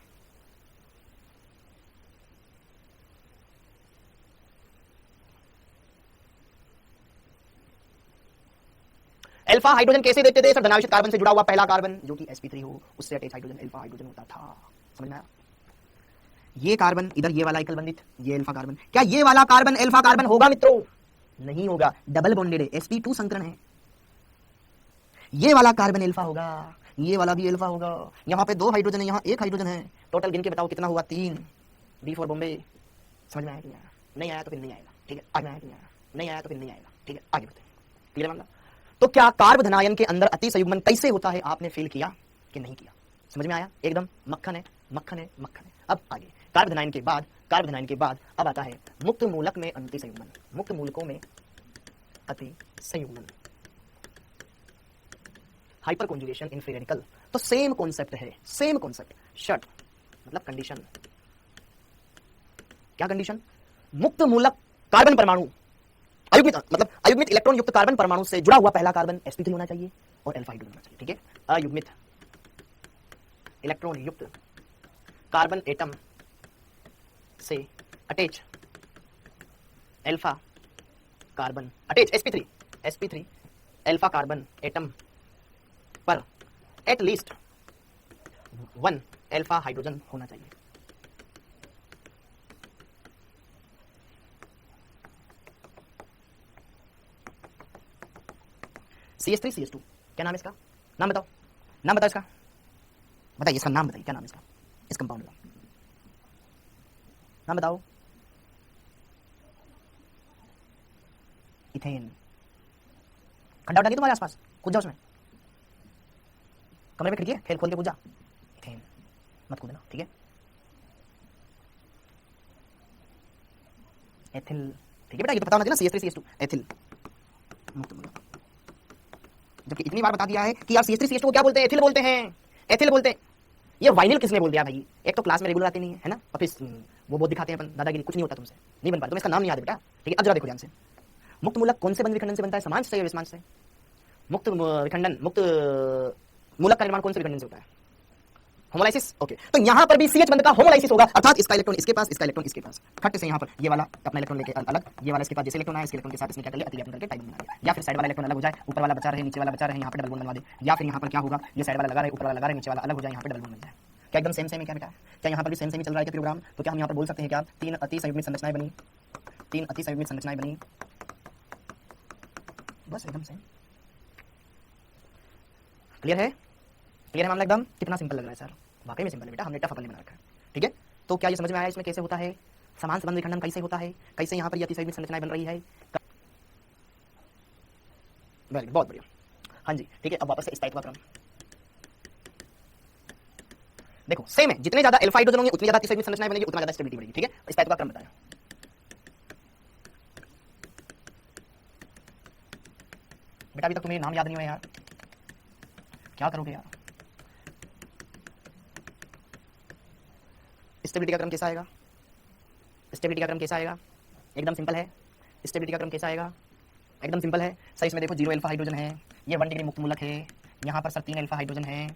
Alpha hydrogen कैसे देते थे सर? धनावेशित कार्बन से जुड़ा हुआ पहला कार्बन जो कि sp3 हो, उससे अटैच हाइड्रोजन अल्फा हाइड्रोजन होता था। समझ में आया? ये कार्बन इधर, ये वाला एकल बंधित, ये अल्फा कार्बन। क्या ये वाला कार्बन अल्फा कार्बन होगा मित्रों? नहीं होगा, डबल बॉन्डेड है, sp2 संकरण है। ये वाला कार्बन अल्फा होगा, ये वाला भी अल्फा होगा। यहाँ पे 2 हाइड्रोजन है, यहाँ 1 हाइड्रोजन है। टोटल गिन के बताओ कितना हुआ? 3। B for Bombay. समझ में आया कि नहीं आया? नहीं आया तो फिर नहीं आएगा, ठीक है? आगे आया कि नहीं आया? नहीं आया तो फिर नहीं आएगा, ठीक है? आगे बढ़ते हैं, क्लियर मामला? तो क्या कार्बधनायन के अंदर अतिसंयुग्मन कैसे होता है आपने फेल किया कि नहीं किया? समझ में आया? एकदम मक्खन है, मक्खन है, मक्खन है। अब आगे कार्बधनायन के बाद अब आता है मुक्त मूलक में अतिसंयुग्मन, मुक्त मूलकों में अतिसंयुग्मन, hyper conjugation in free radical. तो सेम कॉन्सेप्ट है, सेम कॉन्सेप्ट। शर्त मतलब कंडीशन, क्या कंडीशन? मुक्त मूलक कार्बन परमाणु अयुग्मित, मतलब अयुग्मित इलेक्ट्रॉन युक्त कार्बन परमाणु से जुड़ा हुआ पहला कार्बन sp3 होना चाहिए और अल्फा हाइड्रोजन होना चाहिए। ठीक है, अयुग्मित इलेक्ट्रॉन युक्त कार्बन एटम से attach alpha carbon, attach sp3 alpha carbon atom पर एट लीस्ट 1 अल्फा हाइड्रोजन होना चाहिए। CH3 CH2 क्या नाम है इसका? नाम बताओ, नाम बताओ इसका, बताइए इसका नाम बताइए, क्या नाम है इसका? इस कंपाउंड का नाम बताओ। इथेन। खड्डा उठा तुम्हारे आसपास, कूद जाओ उसमें, कमरे में खिड़की है, खेल खोल के कूद जा। इथेन मत कूदना, ठीक है? एथिल, ठीक है बेटा, ये तो पता होना चाहिए ना, CH3 CH2 एथिल मुक्त मूलक। जबकि इतनी बार बता दिया है कि यार CH3 CH2 को क्या बोलते हैं? एथिल बोलते हैं, एथिल बोलते हैं। ये वाइनिल किसने बोल दिया भाई? एक तो क्लास में रेगुलर आते नहीं है ना, और फिर वो बहुत दिखाते हैं अपन दादागिरी, कुछ नहीं होता तुमसे, नहीं बन पाता, तुम्हें इसका नाम नहीं याद है बेटा, ठीक है? अब जरा देखो ध्यान से, मुक्त मूलक कौन से बंध विखंडन से बनता है, समांश से या विषमांश से? मुक्त विखंडन, मुक्त मूलक का निर्माण कौन से विखंडन से होता है? होमोलाइसिस। ओके, तो यहां पर भी CH बंध का होमोलाइसिस होगा, अर्थात इसका इलेक्ट्रॉन इसके पास, इसका इलेक्ट्रॉन इसके पास, फट से यहां पर ये वाला अपना इलेक्ट्रॉन लेके अलग, ये वाला इसके पास जैसे इलेक्ट्रॉन आया, इसके इलेक्ट्रॉन के साथ इसने क्या कर लिया, अतिव्यापन करके टाइप बना दिया। या फिर साइड वाला इलेक्ट्रॉन अलग हो जाए, ऊपर वाला बचा रहे, नीचे वाला बचा रहे, यहां पे डबल बॉन्ड बनवा दे। या फिर यहां पर क्या होगा, ये साइड वाला लगा रहे, ऊपर वाला लगा रहे, नीचे वाला अलग हो जाए, यहां पे डबल बॉन्ड बन जाए। क्या एकदम सेम सेम है क्या बेटा? क्या यहां पर भी सेम सेम ही चल रहा है क्या प्रोग्राम? तो क्या हम यहां पर बोल सकते हैं क्या, तीन अति संयुग्मित संरचनाएं बनी, तीन अति संयुग्मित संरचनाएं बनी, बस एकदम सेम। क्लियर है? क्लियर है मामला एकदम? कितना सिंपल लग रहा है सर? वाकई में सिंपल है बेटा, हमने टफ अपन नहीं बना रखा है। ठीक है, तो क्या ये समझ में आया इसमें कैसे होता है, समांश बंध विखंडन कैसे होता है, कैसे यहाँ पर ये अतिसंयुग्मित संरचनाएं बन रही है? वेरी बहुत बढ़िया। हाँ जी, ठीक है, अब वापस से स्थायित्व क्रम देखो, सेम है, जितने ज्यादा अल्फा हाइड्रोजन होंगे उतनी ज्यादा अतिसंयुग्मित संरचनाएं बनेगी, उतना ज्यादा स्टेबिलिटी बढ़ेगी। ठीक है, स्थायित्व क्रम बताया। बेटा अभी तक तुम्हें नाम याद नहीं हुआ यार, क्या करोगे यार? स्टेबिलिटी का क्रम कैसा आएगा? स्टेबिलिटी का क्रम कैसा आएगा? एकदम सिंपल है। स्टेबिलिटी का क्रम कैसा आएगा? एकदम सिंपल है सर। इसमें देखो 0 अल्फा हाइड्रोजन है, ये 1 डिग्री मुक्त मूलक है, यहाँ पर सर 3 अल्फा हाइड्रोजन है,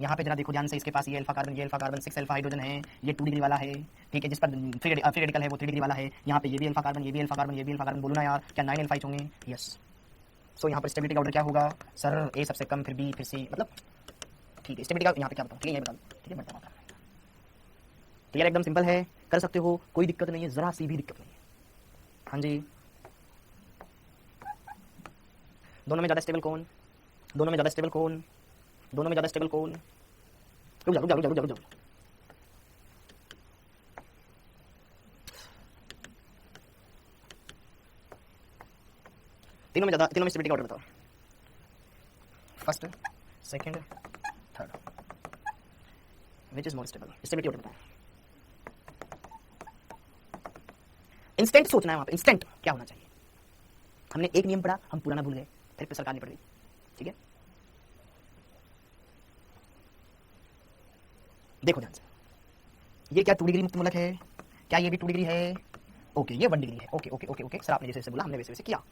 यहाँ पे जरा देखो ध्यान से, इसके पास ये अल्फा कार्बन, ये अल्फा कार्बन 6 अल्फा हाइड्रोजन है, ये 2 डिग्री वाला है। ठीक है, जिस पर फ्री रेडिकल है वो 3 डिग्री वाला है, यहाँ पे ये भी अल्फा कार्बन, ये भी अल्फा कार्बन, ये भी अल्फा कार्बन, बोलो ना यार, क्या 9 अल्फा होंगे? यस। सो यहाँ पर स्टेबिलिटी का ऑर्डर क्या होगा सर? ए सबसे कम, फिर बी, फिर सी, मतलब ठीक है। स्टेबिलिटी का यहाँ पे क्या बताऊँ? ठीक है, ये बता दो। ठीक है, बढ़ता हूँ। क्लियर, एकदम सिंपल है, कर सकते हो, कोई दिक्कत नहीं है, जरा सी भी दिक्कत नहीं है। हाँ जी, दोनों में ज्यादा स्टेबल कौन? दोनों में ज्यादा स्टेबल कौन? दोनों में ज्यादा स्टेबल कौन? रुक जा रुक जा रुक जा रुक जा। तीनों में स्टेबिलिटी का ऑर्डर बताओ, first, second, third, which is more stable? Stability order बताओ। इंस्टेंट सोचना है वहां पे, इंस्टेंट क्या होना चाहिए? हमने एक नियम पढ़ा, हम पुराना भूल गए, फिर पे सरकार नहीं पड़ गई। ठीक है, देखो ध्यान से, ये क्या 2 डिग्री मुक्त मूलक है? क्या ये भी 2 डिग्री है? ओके, ये 1 डिग्री है। Okay okay okay okay sir, आपने जैसे जैसे बोला हमने वैसे वैसे किया।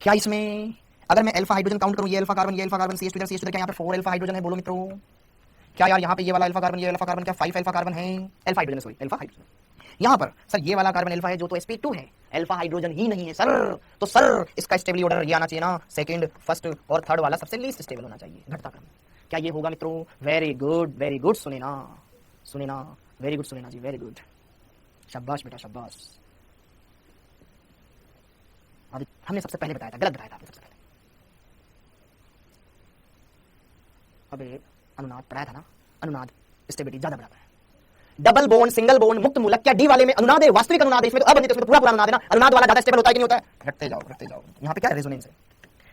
क्या इसमें अगर मैं अल्फा हाइड्रोजन काउंट करूं, ये अल्फा कार्बन, ये अल्फा कार्बन, CH2 इधर, CH2 इधर, क्या यहाँ पे 4 अल्फा हाइड्रोजन है? बोलो मित्रों, क्या यार यहाँ पे ये वाला अल्फा कार्बन, ये अल्फा कार्बन, क्या 5 अल्फा कार्बन है? Alpha hydrogen, sorry alpha hydrogen. यहाँ पर सर ये वाला कार्बन अल्फा है जो तो sp2 है, अल्फा हाइड्रोजन ही नहीं है सर। तो सर इसका स्टेबिलिटी ऑर्डर ये आना चाहिए ना, सेकंड, फर्स्ट और थर्ड वाला सबसे लीस्ट स्टेबल होना चाहिए, घटता क्रम। क्या ये होगा मित्रों? वेरी गुड, सुने ना, सुने ना, वेरी गुड, सुने ना जी, वेरी गुड, शाबाश बेटा शाबाश। अभी हमने सबसे पहले बताया था, गलत बताया था आपने सबसे पहले। अबे अनुनाद पढ़ाया था ना, अनुनाद स्टेबिलिटी ज्यादा बढ़ाता है। डबल बॉन्ड, सिंगल बॉन्ड, मुक्त मूलक, क्या डी वाले में अनुनाद है, वास्तविक अनुनाद है, इसमें तो अबंधित, इसमें तो पूरा अनुनाद है ना। अनुनाद वाला ज्यादा स्टेबल होता है कि नहीं होता है? घटते जाओ घटते जाओ। यहाँ पे क्या है? रेजोनेंस है,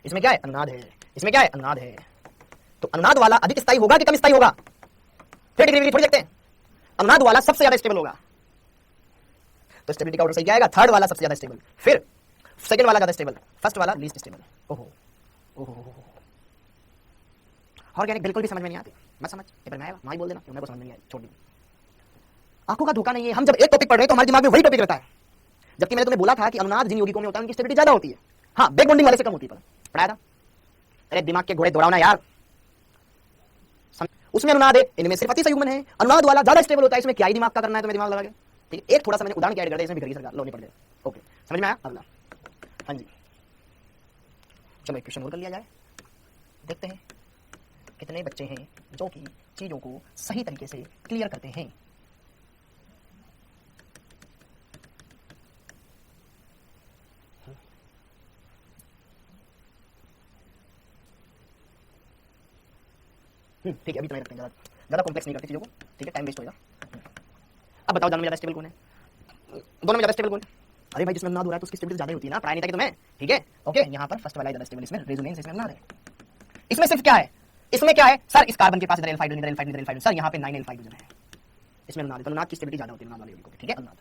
इसमें क्या है? अनुनाद है, इसमें क्या है? अनुनाद है। तो अनुनाद वाला अधिक स्थायी होगा कि कम स्थायी होगा? फिर डिग्री थोड़ी देखते हैं, अनुनाद वाला सबसे ज्यादा स्टेबल होगा, तो स्टेबिलिटी का ऑर्डर सही क्या आएगा? थर्ड वाला सबसे ज्यादा स्टेबल, फिर सेकंड वाला ज्यादा स्टेबल, फर्स्ट वाला लीस्ट स्टेबल। ओहो ओहो, ऑर्गेनिक बिल्कुल भी समझ में नहीं आती, मत समझ, पेपर में आएगा मां ही बोल देना, मेरे को समझ में नहीं आया, छोड़ दी। आंखों का धोखा नहीं है, हम जब एक टॉपिक पढ़ रहे हैं तो हमारे दिमाग में वही टॉपिक रहता है। जबकि मैंने तुम्हें बोला था कि अनुनाद जिन यौगिकों में होता है उनकी स्टेबिलिटी ज्यादा होती है, हाँ बैक बॉन्डिंग वाले से कम होती है, पढ़ाया था। अरे दिमाग के घोड़े दौड़ाओ ना यार, उसमें अनुनाद है, इनमें सिर्फ अतिसंयुग्मन है, अनुनाद वाला ज्यादा स्टेबल होता है, इसमें क्या ही दिमाग का करना है, तुम्हें दिमाग लगा के। ठीक है, एक थोड़ा सा मैंने उदाहरण ऐड कर दिया, इसमें भी सरकार लो नहीं पड़ जाए। ओके, समझ में आया? अगला, हाँ जी, चलो एक क्वेश्चन और कर लिया जाए, देखते हैं कितने बच्चे हैं जो कि चीजों को सही तरीके से क्लियर करते हैं। ठीक है, अभी तो नहीं रखते हैं, ज्यादा कॉम्प्लेक्स नहीं करते चीजों को, ठीक है, टाइम वेस्ट होगा। अब बताओ दोनों में ज्यादा स्टेबल कौन है? दोनों में ज्यादा स्टेबल कौन है? अरे भाई जिसमें अनुनाद हो रहा है तो उसकी स्टेबिलिटी ज्यादा होती है ना, पढ़ाया नहीं था कि तुम्हें? ठीक है, ओके, यहाँ पर फर्स्ट वाला ज्यादा स्टेबल, इसमें रेजोनेंस, इसमें अनुनाद है। इसमें सिर्फ क्या है? इसमें क्या है सर? इस कार्बन के पास इधर अल्फा हाइड्रोजन, इधर अल्फा हाइड्रोजन, इधर अल्फा हाइड्रोजन, सर यहाँ पे 9 अल्फा हाइड्रोजन है, इसमें अनुनाद है, तो अनुनाद की स्टेबिलिटी ज्यादा होती है अनुनाद वाले यौगिकों की। ठीक है, अनुनाद,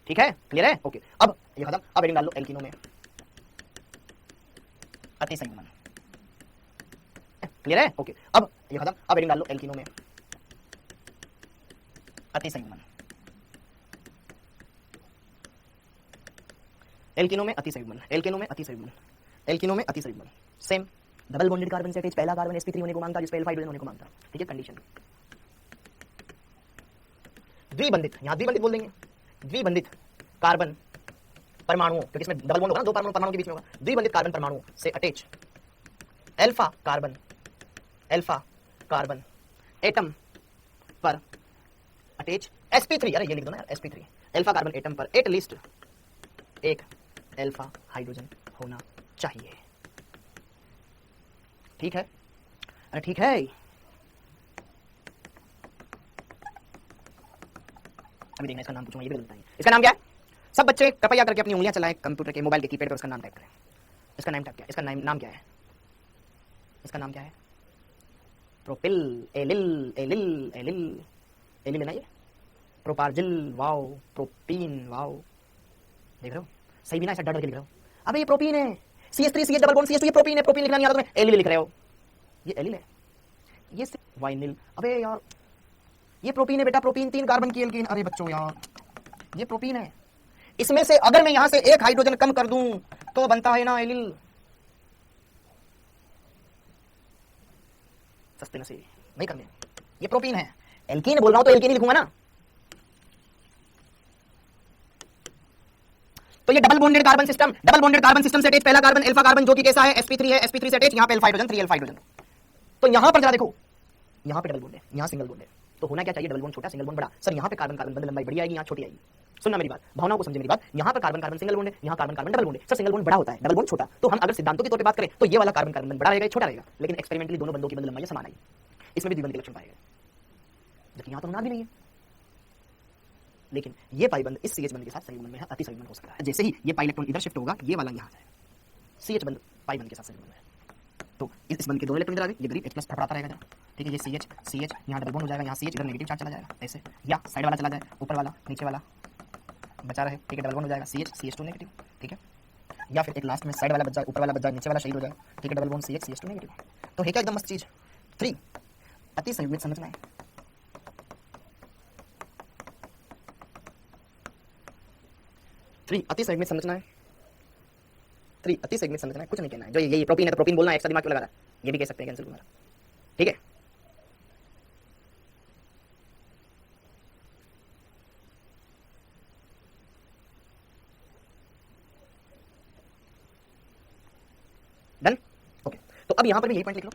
ठीक है, क्लियर है? ओके, अब ये खत्म, अब एडिंग डाल लो एल्कीनों में, अतिसंयुग्मन, क्लियर है? ओके, अब ये खत्म, अब एडिंग डाल लो एल्कीनों में, अतिसंयुग्मन। एल्किनो में अति संयुग्मन, एल्किनो में अति संयुग्मन, एल्किनो में अति संयुग्मन, सेम डबल बॉन्डेड कार्बन से अटैच पहला कार्बन sp3 होने को मांगता, जिस पे अल्फा हाइड्रोजन होने को मांगता। ठीक है, कंडीशन द्विबंधित, यहां द्विबंधित बोल देंगे, द्विबंधित कार्बन परमाणुओं, क्योंकि इसमें डबल बॉन्ड होगा ना, दो परमाणुओं के बीच में होगा, द्विबंधित कार्बन परमाणुओं से अटैच अल्फा कार्बन एटम पर अटैच sp3, अरे ये लिख दो ना यार sp3, अल्फा कार्बन एटम पर एटलीस्ट एक अल्फा हाइड्रोजन होना चाहिए। ठीक है, अरे ठीक है। अभी देखना इसका नाम पूछूंगा, ये भी बताएंगे। इसका नाम क्या है? सब बच्चे कृपया करके अपनी उंगलियां चलाएं कंप्यूटर के मोबाइल के कीपैड पर, उसका नाम टाइप करें। इसका नाम टाइप क्या है? इसका नाम क्या है? इसका नाम क्या है? Propyl allyl allyl allyl allyl है ना ये, प्रोपार्जिल, वाओ, प्रोपीन, वाओ, देख रहे हो सही बिना ऐसा डर के लिख रहे हो। अबे ये प्रोपीन है, CH3 CH double bond CH2, ये प्रोपीन है, प्रोपीन लिखना नहीं आता तुम्हें, एलिल लिख रहे हो, ये एलिल है, ये वाइनिल। अबे यार ये प्रोपीन है बेटा, प्रोपीन 3 कार्बन की एल्कीन। अरे बच्चों यार ये प्रोपीन है, इसमें से अगर मैं यहां से एक हाइड्रोजन कम कर दूं तो बनता है ना एलिल। सस्ते नसीब नहीं करने, ये प्रोपीन है, एल्कीन बोल रहा हूं तो एल्कीन ही लिखूंगा ना। तो ये double bonded carbon system, double bonded carbon system से अटैच पहला कार्बन अल्फा कार्बन जो कि कैसा है sp3 है, sp3 से अटैच यहां पे अल्फा हाइड्रोजन 3 अल्फा हाइड्रोजन। तो यहां पर जरा देखो, यहां पे डबल बॉन्ड है, यहां सिंगल बॉन्ड है, तो होना क्या चाहिए? डबल बॉन्ड छोटा, सिंगल बॉन्ड बड़ा। सर यहां पे कार्बन कार्बन बंद लंबाई बड़ी आएगी, यहां छोटी आएगी। सुनना मेरी बात, भावनाओं को समझे मेरी बात। यहां पर कार्बन कार्बन सिंगल बॉन्ड है, यहां कार्बन कार्बन डबल बॉन्ड है। सर सिंगल बॉन्ड बड़ा होता है, डबल बॉन्ड छोटा। तो हम अगर सिद्धांतों के तौर पे बात करें तो ये वाला कार्बन कार्बन बड़ा रहेगा, छोटा रहेगा, लेकिन एक्सपेरिमेंटली दोनों बंदों की बंद लंबाई समान आएगी, इसमें भी द्विबंध के लक्षण पाए गए, जबकि यहां तो अनुनाद भी नहीं है। लेकिन ये पाई बंद इस CH बंद के साथ संयुग्मन में है, अति संयुग्मन हो सकता है। जैसे ही ये पाई इलेक्ट्रॉन इधर शिफ्ट होगा, ये वाला यहां है, CH बंद पाई बंद के साथ संयुग्मन में है, तो इस बंद के दोनों इलेक्ट्रॉन इधर आ गए, ये ग्रीन H+ फड़फड़ाता रहेगा जरा। ठीक है, ये CH यहां डबल बॉन्ड हो जाएगा, यहां CH इधर नेगेटिव चार्ज चला जाएगा ऐसे, या साइड वाला चला जाए, ऊपर वाला नीचे वाला बचा रहे। ठीक है, डबल बॉन्ड हो जाएगा CH2 नेगेटिव। ठीक है, या फिर एक लास्ट में साइड वाला बच जाए, ऊपर वाला बच जाए, नीचे वाला शहीद हो जाए। ठीक है, डबल बॉन्ड CH2 नेगेटिव। तो है क्या एकदम मस्त चीज। 3 अति संयुग्मित संरचनाएं, 3 अति संयुग्मित संरचनाएं, 3 अति संयुग्मित संरचनाएं, कुछ नहीं कहना है। जो ये प्रोटीन है तो प्रोटीन बोलना है, एक्स्ट्रा दिमाग क्यों लगा रहा है? ये भी कह सकते हैं कैंसिल तुम्हारा। ठीक है, डन। ओके, तो अब यहां पर भी यही पॉइंट लिख लो,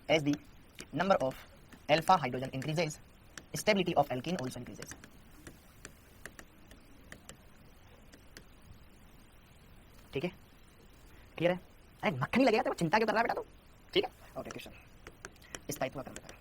as the number of alpha hydrogen increases stability of alkene also increases. ठीक है, क्लियर है? अरे मक्खनी लगेगा तो चिंता क्यों कर रहा है बेटा तू? ठीक है, ओके क्वेश्चन इस टाइप का कर लेता है।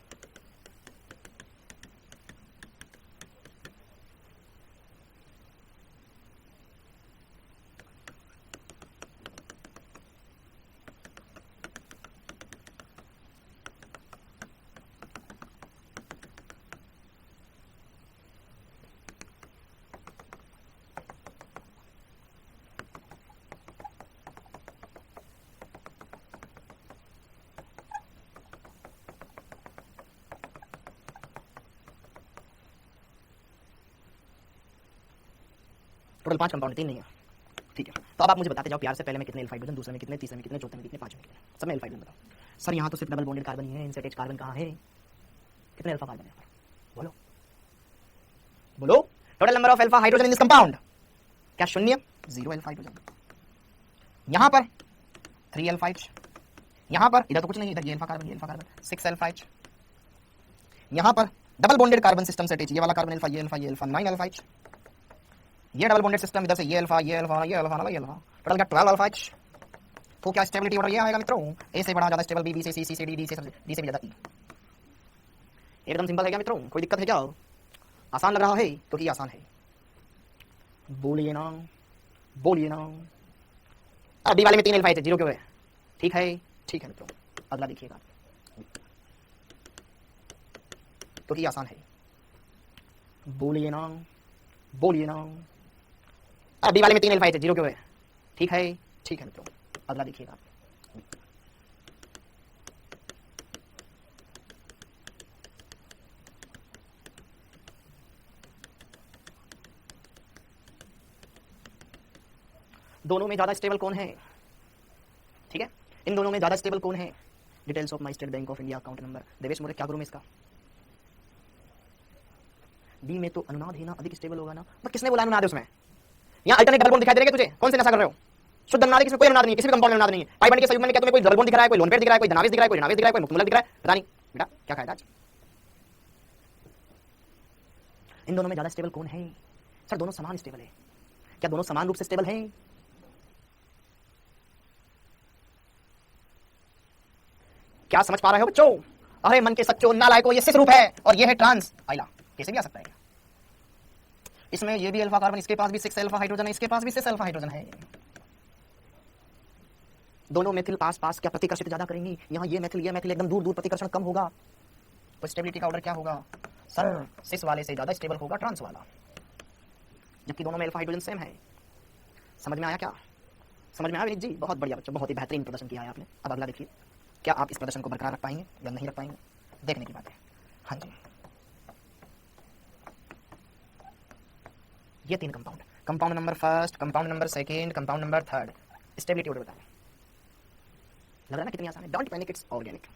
टोटल 5 कंपाउंड, 3 नहीं है। ठीक है, तो अब आप मुझे बताते जाओ प्यार से, पहले में कितने अल्फा हाइड्रोजन, दूसरे में कितने, तीसरे में कितने, चौथे में कितने, पांचवें में कितने, सब में अल्फा हाइड्रोजन बताओ। सर यहाँ तो सिर्फ डबल बॉन्डेड कार्बन ही है, इनसे अटैच कार्बन कहाँ है? कितने अल्फा कार्बन है यहाँ पर? बोलो बोलो, total number of alpha hydrogen in this compound. क्या शून्य? 0 अल्फा हाइड्रोजन। यहाँ पर 3 अल्फा H, यहाँ पर इधर तो कुछ नहीं, इधर ये अल्फा कार्बन, ये अल्फा कार्बन, 6 अल्फा H। यहाँ पर डबल बॉन्डेड कार्बन सिस्टम से अटैच ये वाला कार्बन अल्फा, ये अल्फा, ये अल्फा, 9 अल्फा H। ये डबल बॉन्डेड सिस्टम, इधर से ये अल्फा, ये अल्फा, ये अल्फा, ये अल्फा, टोटल का 12 अल्फा H। तो क्या स्टेबिलिटी ऑर्डर ये आएगा मित्रों? ए से बड़ा ज्यादा स्टेबल, बी से सी, सी से डी, डी से भी ज्यादा ई। एकदम सिंपल है क्या मित्रों? कोई दिक्कत है क्या? आसान लग रहा है? तो ये आसान है, बोलिए ना, बोलिए ना। अब बी वाले में 3 अल्फा H, 0 क्यों है? ठीक है, ठीक है मित्रों, अगला देखिएगा। तो ये आसान है, बोलिए ना, बोलिए ना। अब बी वाले में 3 अल्फा H, 0 क्यों है? ठीक है, ठीक है मित्रों, अगला देखिएगा। दोनों में ज्यादा स्टेबल कौन है? ठीक है, इन दोनों में ज्यादा स्टेबल कौन है? Details of my State Bank of India account number. Devesh More क्या करूं मैं इसका? बी में तो अनुनाद ही ना अधिक स्टेबल होगा ना, बट किसने बोला अनुनाद है उसमें? यहाँ अल्टरनेट डबल बॉन्ड दिखाई दे रहा है तुझे? कौन से नशा कर रहे हो? शुद्ध अनुनाद है, किसमें कोई अनुनाद नहीं है, किसी भी कंपाउंड में अनुनाद नहीं है। पाई बॉन्ड के संयुग्म में क्या तुम्हें कोई डबल बॉन्ड दिख रहा है, कोई लोन पेयर दिख रहा है, कोई धनावेश दिख रहा है, कोई ऋणावेश दिख रहा है, कोई मुक्तमूलक दिख रहा है? पता नहीं बेटा क्या खाया आज? इन दोनों में ज्यादा स्टेबल कौन है? सर दोनों समान स्टेबल है। क्या दोनों समान रूप से स्टेबल हैं? क्या समझ पा रहे हो बच्चों? अरे मन के सच्चों नालायकों, ये सिस रूप है और ये है ट्रांस आइला। कैसे भी आ सकता है? इसमें ये भी अल्फा कार्बन, इसके पास भी 6 अल्फा हाइड्रोजन है, इसके पास भी 6 अल्फा हाइड्रोजन है। दोनों मेथिल पास पास क्या प्रतिकर्षित ज्यादा करेंगी? यहाँ ये मेथिल एकदम दूर दूर प्रतिकर्षण कम होगा, तो स्टेबिलिटी का ऑर्डर क्या होगा? सर सिस वाले से ज्यादा स्टेबल होगा ट्रांस वाला, जबकि दोनों में अल्फा हाइड्रोजन सेम है। समझ में आया क्या? समझ में आया विनीत जी? बहुत बढ़िया बच्चों, बहुत ही बेहतरीन प्रदर्शन किया है आपने। अब अगला देखिए, क्या आप इस प्रदर्शन को बरकरार रख पाएंगे या नहीं रख पाएंगे, देखने की बात है। हाँ जी, ये 3 compound, compound number first, compound number second, compound number third, stability order बताएं। लग रहा है ना कितनी आसान है? Don't panic, it's organic.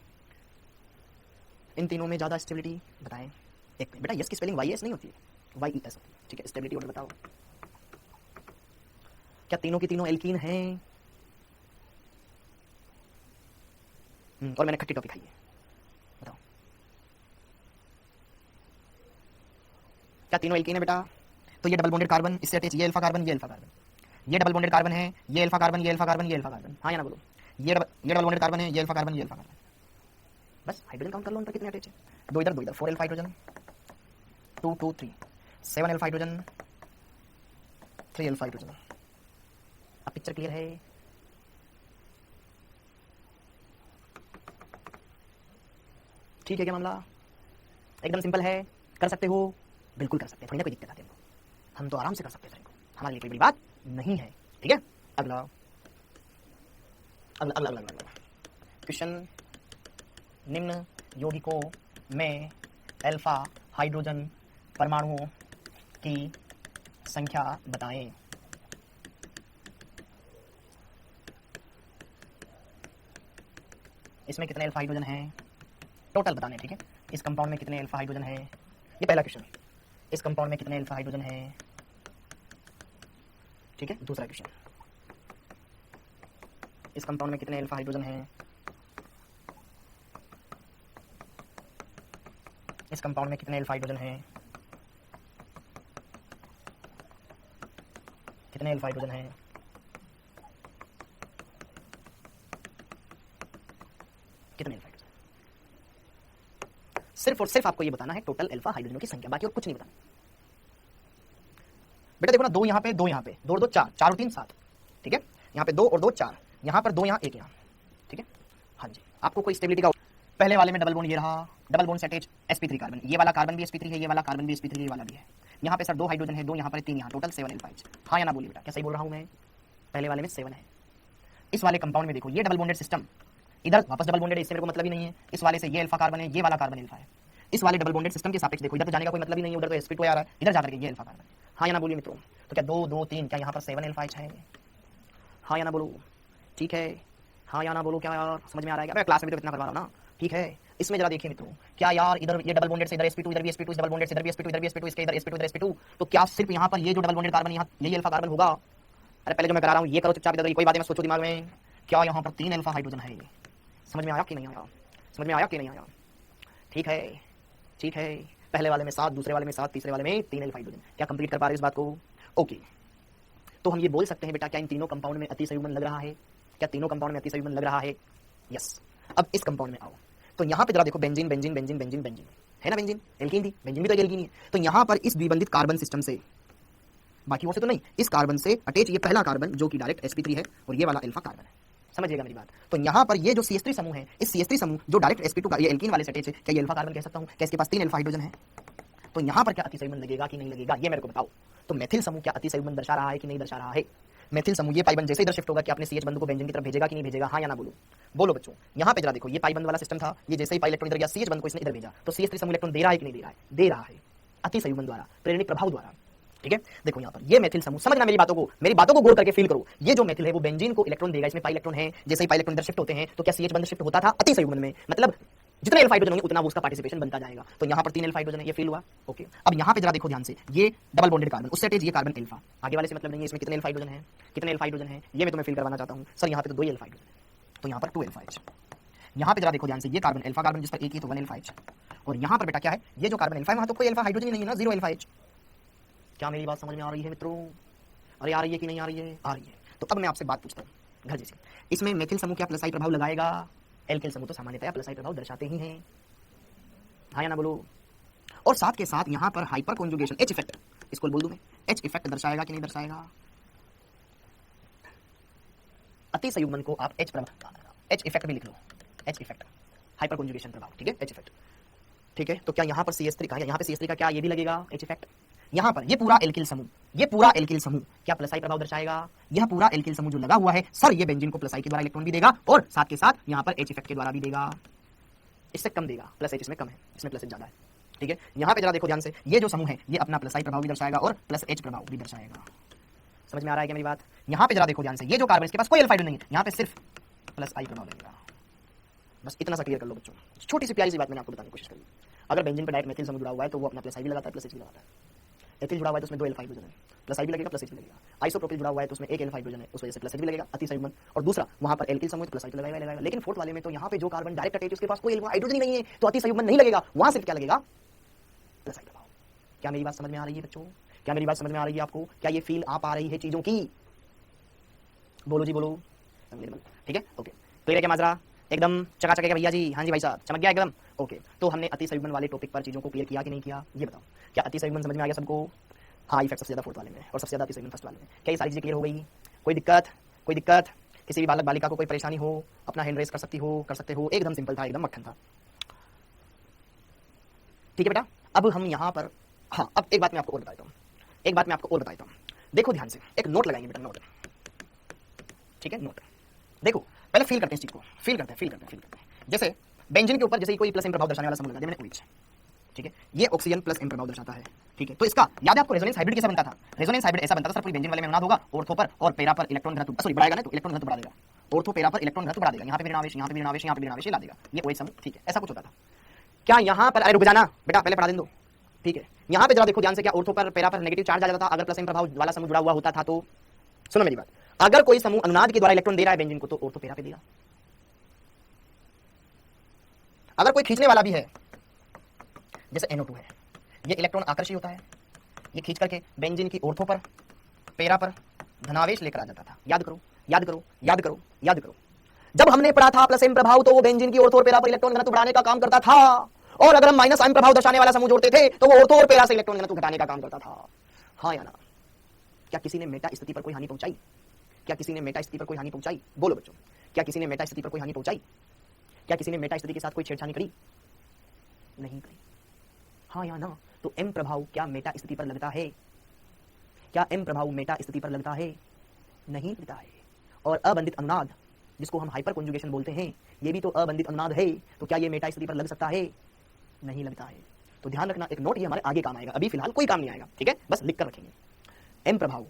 इन तीनों में ज्यादा स्टेबिलिटी बताएं। एक बेटा यस की स्पेलिंग वाई एस नहीं होती है, वाई ई एस होती है। ठीक है, स्टेबिलिटी ऑर्डर बताओ। क्या तीनों की तीनों एल्कीन हैं? और मैंने खट्टी टॉफी खाई है, बताओ क्या तीनों एल्कीन है बेटा? तो ये डबल बॉन्डेड कार्बन, इससे अटैच ये अल्फा कार्बन, ये अल्फा कार्बन, ये डबल बॉन्डेड कार्बन है, ये अल्फा कार्बन, ये अल्फा कार्बन, ये अल्फा कार्बन। हाँ या ना बोलो? ये डबल बॉन्डेड कार्बन है, ये अल्फा कार्बन, ये अल्फा कार्बन। बस हाइड्रोजन काउंट कर लो उन पर कितने अटैच है। दो इधर 4 alpha hydrogen, 2 2 3 7 alpha hydrogen, 3 alpha hydrogen. अब पिक्चर क्लियर है? ठीक है क्या मामला? एकदम सिंपल है, कर सकते हो? बिल्कुल कर सकते हैं, थोड़ी ना कोई दिक्कत आती है हम तो आराम से कर सकते हैं, हमारे लिए कोई बड़ी बात नहीं है। ठीक है, अगला अगला अगला अगला अगला क्वेश्चन, निम्न यौगिकों में अल्फा हाइड्रोजन परमाणुओं की संख्या बताएं। इसमें कितने अल्फा हाइड्रोजन हैं टोटल बताने। ठीक है, इस कंपाउंड में कितने अल्फा हाइड्रोजन है, ये पहला क्वेश्चन। इस कंपाउंड में कितने अल्फा हाइड्रोजन है? ठीक है, दूसरा क्वेश्चन, इस कंपाउंड में कितने अल्फा हाइड्रोजन है? इस कंपाउंड में कितने अल्फा हाइड्रोजन है? कितने अल्फा हाइड्रोजन है? कितने अल्फा हाइड्रोजन? सिर्फ और सिर्फ आपको ये बताना है टोटल अल्फा हाइड्रोजनों की संख्या, बाकी और कुछ नहीं बताना। बेटा देखो ना, 2 यहाँ पे, 2 यहाँ पे, 2 और 2 4, 4 और 3 7। ठीक है, यहाँ पे 2 और 2 4, यहाँ पर 2, यहाँ 1 यहाँ। ठीक है, हाँ जी, आपको कोई स्टेबिलिटी का पहले वाले में डबल बॉन्ड ये रहा, डबल बॉन्ड से अटैच sp3 कार्बन, ये वाला कार्बन भी sp3 है, ये वाला कार्बन भी sp3 है, ये वाला भी है। यहाँ पे सर 2 हाइड्रोजन है, 2 यहाँ पर 3 यहाँ, टोटल 7 अल्फा। हाँ या ना बोलिए बेटा, क्या सही बोल रहा हूँ मैं? पहले वाले में 7 है। इस वाले कंपाउंड में देखो, ये डबल बॉन्डेड सिस्टम, इधर वापस डबल बॉन्डेड है, इससे मेरे को मतलब ही नहीं है। इस वाले से ये अल्फा कार्बन है, ये वाला कार्बन अल्फा है। इस वाले डबल बॉन्डेड सिस्टम के सापेक्ष देखो, इधर तो जाने का कोई मतलब ही नहीं है, उधर तो sp2 आ रहा है, इधर जाकर के ये अल्फा कार्बन। हाँ या ना बोलिए मित्रों? तो क्या 2 2 3, क्या यहाँ पर 7 अल्फा है? हाँ या ना बोलो? ठीक है, हाँ या ना बोलो? क्या यार समझ में आ रहा है क्या? मैं क्लास में भी तो इतना करवा रहा हूँ ना। ठीक है, इसमें जरा देखिए मित्रों, क्या यार इधर ये डबल बॉन्डेड से इधर sp2, इधर भी sp2, इस डबल बॉन्डेड से इधर भी sp2, इधर भी sp2, इसके इधर sp2, इधर sp2, तो क्या सिर्फ यहाँ पर ये जो डबल बॉन्डेड कार्बन यहाँ यही अल्फा कार्बन होगा? अरे पहले जो मैं करा रहा हूँ ये करो चुपचाप, इधर कोई बात मैं सोचो दिमाग में। क्या यहाँ पर 3 अल्फा हाइड्रोजन है? समझ में आया कि नहीं आया? समझ में आया कि नहीं आया? ठीक है, ठीक है, पहले वाले में 7, दूसरे वाले में 7, तीसरे वाले में 3 अल्फा हाइड्रोजन। क्या कंप्लीट कर पा रहे इस बात को? ओके, तो हम ये बोल सकते हैं बेटा, क्या इन तीनों कंपाउंड में अति संयुग्मन लग रहा है? क्या तीनों कंपाउंड में अति संयुग्मन लग रहा है? यस। अब इस कंपाउंड में आओ, तो यहाँ पे जरा देखो, benzene benzene benzene benzene benzene है ना, बेंजीन एल्कीन थी, बेंजीन भी तो एल्कीन ही है। तो यहाँ पर इस द्विबंधित कार्बन सिस्टम से, बाकी वो से तो नहीं, इस कार्बन से अटैच ये पहला कार्बन जो कि डायरेक्ट sp3 है और ये वाला अल्फा कार्बन है। समझिएगा मेरी बात? तो यहाँ पर ये जो CH3 समूह है, इस CH3 समूह जो डायरेक्ट sp2 ये एल्कीन वाले से अटैच है, क्या ये अल्फा कार्बन कह सकता हूँ? क्या इसके पास 3 अल्फा हाइड्रोजन है? तो यहाँ पर क्या अति संयुग्मन लगेगा कि नहीं लगेगा, ये मेरे को बताओ। तो मेथिल समूह क्या अति संयुग्मन दर्शा रहा है कि नहीं दर्शा रहा है? मेथिल समूह ये पाइबंद जैसे इधर शिफ्ट होगा कि अपने CH बंधु को बेंजीन की तरफ भेजेगा कि नहीं भेजेगा? हाँ या ना बोलो? बोलो बच्चों। यहाँ पे जरा देखो, ये पाइबंद वाला सिस्टम था, ये जैसे ही पाई इलेक्ट्रॉन इधर गया, CH बंधु को इसने इधर भेजा, तो CH3 समूह इलेक्ट्रॉन दे रहा है कि नहीं दे रहा है? दे रहा है, अति संयुग्मन द्वारा, प्रेरणिक प्रभाव द्वारा। ठीक है, देखो यहाँ पर ये मेथिल समूह, समझना मेरी बातों को गौर करके फील करो। ये जो मेथिल है वो बेंजीन को इलेक्ट्रॉन देगा, इसमें पाई इलेक्ट्रॉन है, जैसे ही पाई इलेक्ट्रॉन इधर शिफ्ट होते हैं तो क्या CH बंद शिफ्ट होता था अति संयुग्मन में, मतलब जितने अल्फा हाइड्रोजन होंगे उतना वो उसका पार्टिसिपेशन बनता जाएगा। तो यहाँ पर 3 अल्फा हाइड्रोजन है, ये फील हुआ। ओके, अब यहाँ पे जरा देखो ध्यान से, ये डबल बॉन्डेड कार्बन, उससे अटैच ये कार्बन अल्फा, आगे वाले से मतलब नहीं है, इसमें कितने अल्फा हाइड्रोजन है, कितने अल्फा हाइड्रोजन है, ये मैं तुम्हें फील करवाना चाहता हूँ। सर यहाँ पे तो 2 अल्फा हाइड्रोजन है, तो यहाँ पर 2 अल्फा H। यहाँ पे जरा देखो ध्यान से, ये कार्बन अल्फा कार्बन जिस पर एक ही तो 1 अल्फा H, और यहाँ पर बेटा क्या है, ये जो कार्बन अल्फा है वहाँ तो कोई अल्फा हाइड्रोजन ही नहीं है ना, 0 अल्फा H। क्या मेरी बात समझ में आ रही है मित्रों? अरे आ रही है कि नहीं आ रही है? आ रही है। तो अब मैं आपसे बात पूछता हूँ घर जैसी, इसमें मेथिल समूह क्या प्लस आई प्रभाव लगाएगा? एल्किल समूह तो सामान्यतया प्लस आई प्रभाव दर्शाते ही हैं, हाँ या ना बोलो। और साथ के साथ यहाँ पर हाइपर कॉन्जुगेशन H इफेक्ट, इसको बोल दूं मैं, H इफेक्ट दर्शाएगा कि नहीं दर्शाएगा? अति संयुग्मन को आप H प्रभाव, H इफेक्ट भी लिख लो, H इफेक्ट हाइपर कॉन्जुगेशन प्रभाव, ठीक है, H इफेक्ट। ठीक है, तो क्या यहाँ पर CH3 का, यहाँ पे CH3 का क्या ये भी लगेगा H इफेक्ट? यहाँ पर ये पूरा एल्किल समूह, ये पूरा एल्किल समूह क्या प्लस आई प्रभाव दर्शाएगा? यह पूरा एल्किल समूह जो लगा हुआ है सर, ये बेंजीन को प्लस आई के द्वारा इलेक्ट्रॉन भी देगा और साथ के साथ यहाँ पर H इफेक्ट के द्वारा भी देगा। इससे कम देगा, प्लस H इसमें कम है, इसमें प्लस H ज्यादा है। ठीक है, यहाँ पे जरा देखो ध्यान से, ये जो समूह है ये अपना प्लस आई प्रभाव भी दर्शाएगा और प्लस H प्रभाव भी दर्शाएगा। समझ में आ रहा है क्या मेरी बात? यहाँ पे जरा देखो ध्यान से, ये जो कार्बन इसके पास कोई अल्फा हाइड्रोजन नहीं है, यहाँ पे सिर्फ प्लस आई प्रभाव लगेगा। बस इतना सा क्लियर कर लो बच्चों, छोटी सी प्यारी सी बात मैंने आपको बताने की कोशिश करी। अगर बेंजीन पर डायरेक्ट मेथिल समूह जुड़ा हुआ है तो वो अपना प्लस आई भी लगाता है, प्लस H भी लगाता है। एथिल जुड़ा हुआ है तो उसमें 2 अल्फा हाइड्रोजन है, प्लस आई भी लगेगा, प्लस H भी लगेगा। आइसोप्रोपिल जुड़ा हुआ है तो उसमें 1 अल्फा हाइड्रोजन है, उस वजह से प्लस H भी लगेगा, अति संयुग्मन। और दूसरा वहां पर एल्किल समूह प्लस आई तो लगाएगा। लेकिन फोर्थ वाले में तो यहाँ पे जो कार्बन डायरेक्ट अटैच उसके पास कोई हाइड्रोजन ही नहीं है, तो अति संयुग्मन नहीं लगेगा, वहां सिर्फ क्या लगेगा? प्लस आई प्रभाव। क्या मेरी बात समझ में आ रही है बच्चों? क्या मेरी बात समझ में आ रही है आपको? क्या ये फील आ पा रही है चीजों की? बोलो जी बोलो। ठीक है, ओके, क्लियर है क्या माजरा? एकदम चकाचक है भैया जी? हाँ जी भाई साहब, चमक गया एकदम। ओके, तो हमने अति संयुग्मन वाले टॉपिक पर चीजों को क्लियर किया कि नहीं किया, ये बताओ। क्या अति संयुग्मन समझ में आ गया सबको? हाँ, इफेक्ट सबसे ज्यादा फोर्थ वाले में और सबसे ज्यादा अति संयुग्मन फर्स्ट वाले में। क्या ये सारी चीजें क्लियर हो गई? कोई दिक्कत? कोई दिक्कत? किसी भी बालक बालिका को कोई परेशानी हो, अपना हैंड रेस कर सकती हो, कर सकते हो। एकदम सिंपल था, एकदम मक्खन था। ठीक है बेटा, अब हम यहाँ पर, हाँ, अब एक बात मैं आपको और बताता हूँ, एक बात मैं आपको और बताता हूँ। देखो ध्यान से, एक नोट लगाएंगे बेटा, नोट। ठीक है, नोट। देखो पहले फील करते हैं इस चीज को, फील करते हैं। जैसे बेंजीन के ऊपर जैसे कोई प्लस एम प्रभाव दर्शाने वाला समूह लगा दिया मैंने, OH। ठीक है, ये ऑक्सीजन प्लस एम प्रभाव दर्शाता है। ठीक है, तो इसका याद है आपको रेजोनेंस हाइब्रिड कैसा बनता था? रेजोनेंस हाइब्रिड ऐसा बनता था सर, पूरी बेंजीन वाले में अनुनाद होगा, ऑर्थो पर और पैरा पर इलेक्ट्रॉन घनत्व, सॉरी बढ़ाएगा ना, तो इलेक्ट्रॉन घनत्व बढ़ा देगा, ऑर्थो पैरा पर इलेक्ट्रॉन घनत्व बढ़ा देगा, यहाँ पे ऋणावेश, यहाँ पे ऋणावेश, यहाँ पे ऋणावेश ला देगा, ये OH समूह। ठीक है, ऐसा कुछ होता था। क्या यहाँ पर, अरे रुक जाना बेटा, पहले पढ़ा दें दो। ठीक है, यहाँ पे जरा देखो ध्यान से, क्या ऑर्थो पर पैरा पर नेगेटिव चार्ज आ जाता था अगर प्लस एम प्रभाव वाला समूह जुड़ा हुआ होता था? तो सुनो मेरी बात, अगर कोई समूह अनुनाद के द्वारा इलेक्ट्रॉन दे रहा है बेंजीन को, तो ऑर्थो पैरा पे देगा। अगर कोई खींचने वाला भी है, जैसे NO2 है, ये इलेक्ट्रॉन आकर्षी होता है, ये खींच करके बेंजीन की ऑर्थो पर पैरा पर धनावेश लेकर आ जाता था। याद करो, याद करो, याद करो, याद करो। जब हमने पढ़ा था प्लस एम प्रभाव, तो वो बेंजीन की ऑर्थो और पैरा पर इलेक्ट्रॉन घनत्व बढ़ाने का काम करता था, और अगर हम माइनस एम प्रभाव दर्शाने वाला समूह जोड़ते थे तो वो ऑर्थो और पैरा से इलेक्ट्रॉन घनत्व घटाने का काम करता था। हाँ या ना? क्या किसी ने मेटा स्थिति पर कोई हानि पहुंचाई? क्या किसी ने मेटा स्थिति पर कोई हानि पहुंचाई? बोलो बच्चों, क्या किसी ने मेटा स्थिति पर कोई हानि पहुंचाई? क्या किसी ने मेटा स्थिति के साथ कोई छेड़छाड़ करी? नहीं करी। हाँ या ना? तो एम प्रभाव क्या मेटा स्थिति पर लगता है? क्या एम प्रभाव मेटा स्थिति पर लगता है? नहीं लगता है। और अबंधित अनुनाद, जिसको हम हाइपर कॉन्जुगेशन बोलते हैं, ये भी तो अबंधित अनुनाद है, तो क्या ये मेटा स्थिति पर लग सकता है? नहीं लगता है। तो ध्यान रखना, एक नोट ये हमारे आगे काम आएगा, अभी फिलहाल कोई काम नहीं आएगा। ठीक है, बस लिख कर रखेंगे। एम प्रभाव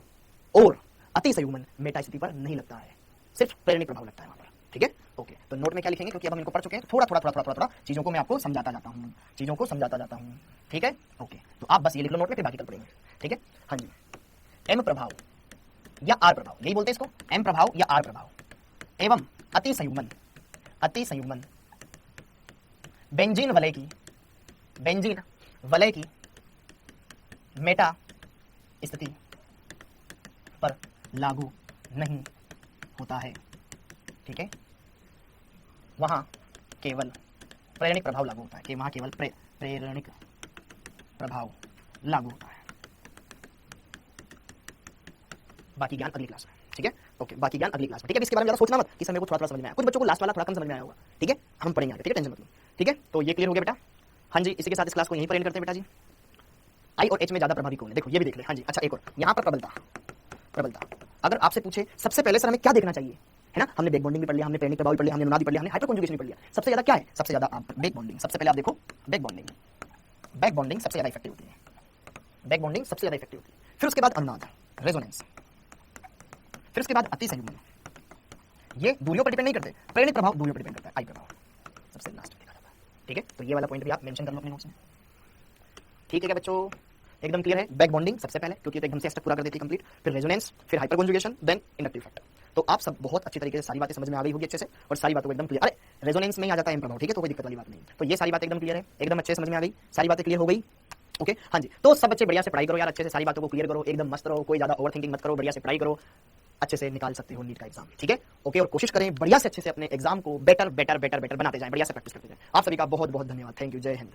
और अति संयुग्मन मेटा स्थिति पर नहीं लगता है, सिर्फ प्रेरणिक प्रभाव लगता है वहां पर। ठीक है, ओके, तो नोट में क्या लिखेंगे, क्योंकि अब हम इनको पढ़ चुके हैं, थोड़ा चीजों को मैं आपको समझाता जाता हूँ, चीजों को समझाता जाता हूँ। ठीक है, ओके, तो आप बस ये लिख लो नोट में, फिर बाकी कल पढ़ेंगे। ठीक है, हाँ जी। एम प्रभाव या आर प्रभाव, यही बोलते हैं इसको, एम प्रभाव या आर प्रभाव एवं अति संयुग्मन, अति संयुग्मन बेंजीन वलय की मेटा स्थिति पर लागू नहीं होता है। ठीक है, वहां केवल प्रेरणिक प्रभाव लागू होता है, कि वहां केवल प्रेरणिक प्रभाव लागू होता है। बाकी ज्ञान अगली क्लास में। ठीक है, ओके, बाकी ज्ञान अगली क्लास में। ठीक है, इसके बारे में ज्यादा सोचना मत कि सर मेरे को थोड़ा समझ में आया, कुछ बच्चों को लास्ट वाला थोड़ा कम समझ में आया होगा। ठीक है, हम पढ़ेंगे आगे। ठीक है, टेंशन मत लो। ठीक है, तो ये क्लियर हो गया बेटा? हाँ जी, इसी के साथ इस क्लास को यहीं पर एंड करते हैं बेटा जी। आई और एच में ज्यादा प्रभावी कौन है, देखो ये भी देख ले। हाँ जी, अच्छा एक और यहाँ पर प्रबलता। अगर आपसे पूछे सबसे पहले सर हमें क्या देखना चाहिए, है ना, हमने बैक बॉन्डिंग भी पढ़ लिया, हमने प्रेरणिक प्रभाव भी पढ़ लिया, हमने अनुनाद भी पढ़ लिया, हमने हाइपर कॉन्जुगेशन भी पढ़ लिया। सबसे ज्यादा क्या है? सबसे ज्यादा आप बैक बॉन्डिंग, सबसे पहले आप देखो बैक बॉन्डिंग सबसे ज्यादा इफेक्टिव होती है। बैक बॉन्डिंग सबसे ज्यादा इफेक्टिव होती है। फिर उसके बाद अनुनाद, रेजोनेंस, फिर उसके बाद अतिसंयुग्मन। ये दूरियों पर डिपेंड नहीं करते, प्रेरणित प्रभाव दूरियों पर डिपेंड करता है, आई प्रभाव सबसे लास्ट में देखा जाता है। ठीक है, तो ये वाला पॉइंट भी आप मेंशन कर लो अपने नोट्स में। ठीक है क्या बच्चों, एकदम क्लियर है। बैक बॉन्डिंग सबसे पहले, क्योंकि तो एकदम से स्टेप पूरा कर देती है कंप्लीट, फिर रेजोनेंस, फिर hyper conjugation, then inductive factor. तो आप सब बहुत अच्छी तरीके से सारी बातें समझ में आ गई होगी अच्छे से, और सारी बातों को एकदम क्लियर, अरे रेजोनेंस में ही आ जाता है प्रभाव, ठीक है, तो कोई दिक्कत वाली बात नहीं। तो ये सारी बातें एकदम क्लियर है, एकदम अच्छे से समझ में आ गई, सारी बातें क्लियर हो गई। ओके, हाँ जी, तो सब बच्चे बढ़िया से पढ़ाई करो यार, अच्छे से सारी बातों को क्लियर करो, एकदम मस्त रहो, कोई ज्यादा ओवर थिंकिंग मत करो, बढ़िया से पढ़ाई करो, अच्छे से निकाल सकते हो नीट का एग्जाम, ठीक है। ओके, और कोशिश करें बढ़िया से अच्छे से अपने एग्जाम को बेटर बेटर बेटर बेटर बनाते जाएं, बढ़िया से प्रैक्टिस करते जाएं। आप सभी का बहुत बहुत धन्यवाद, थैंक यू, जय हिंद।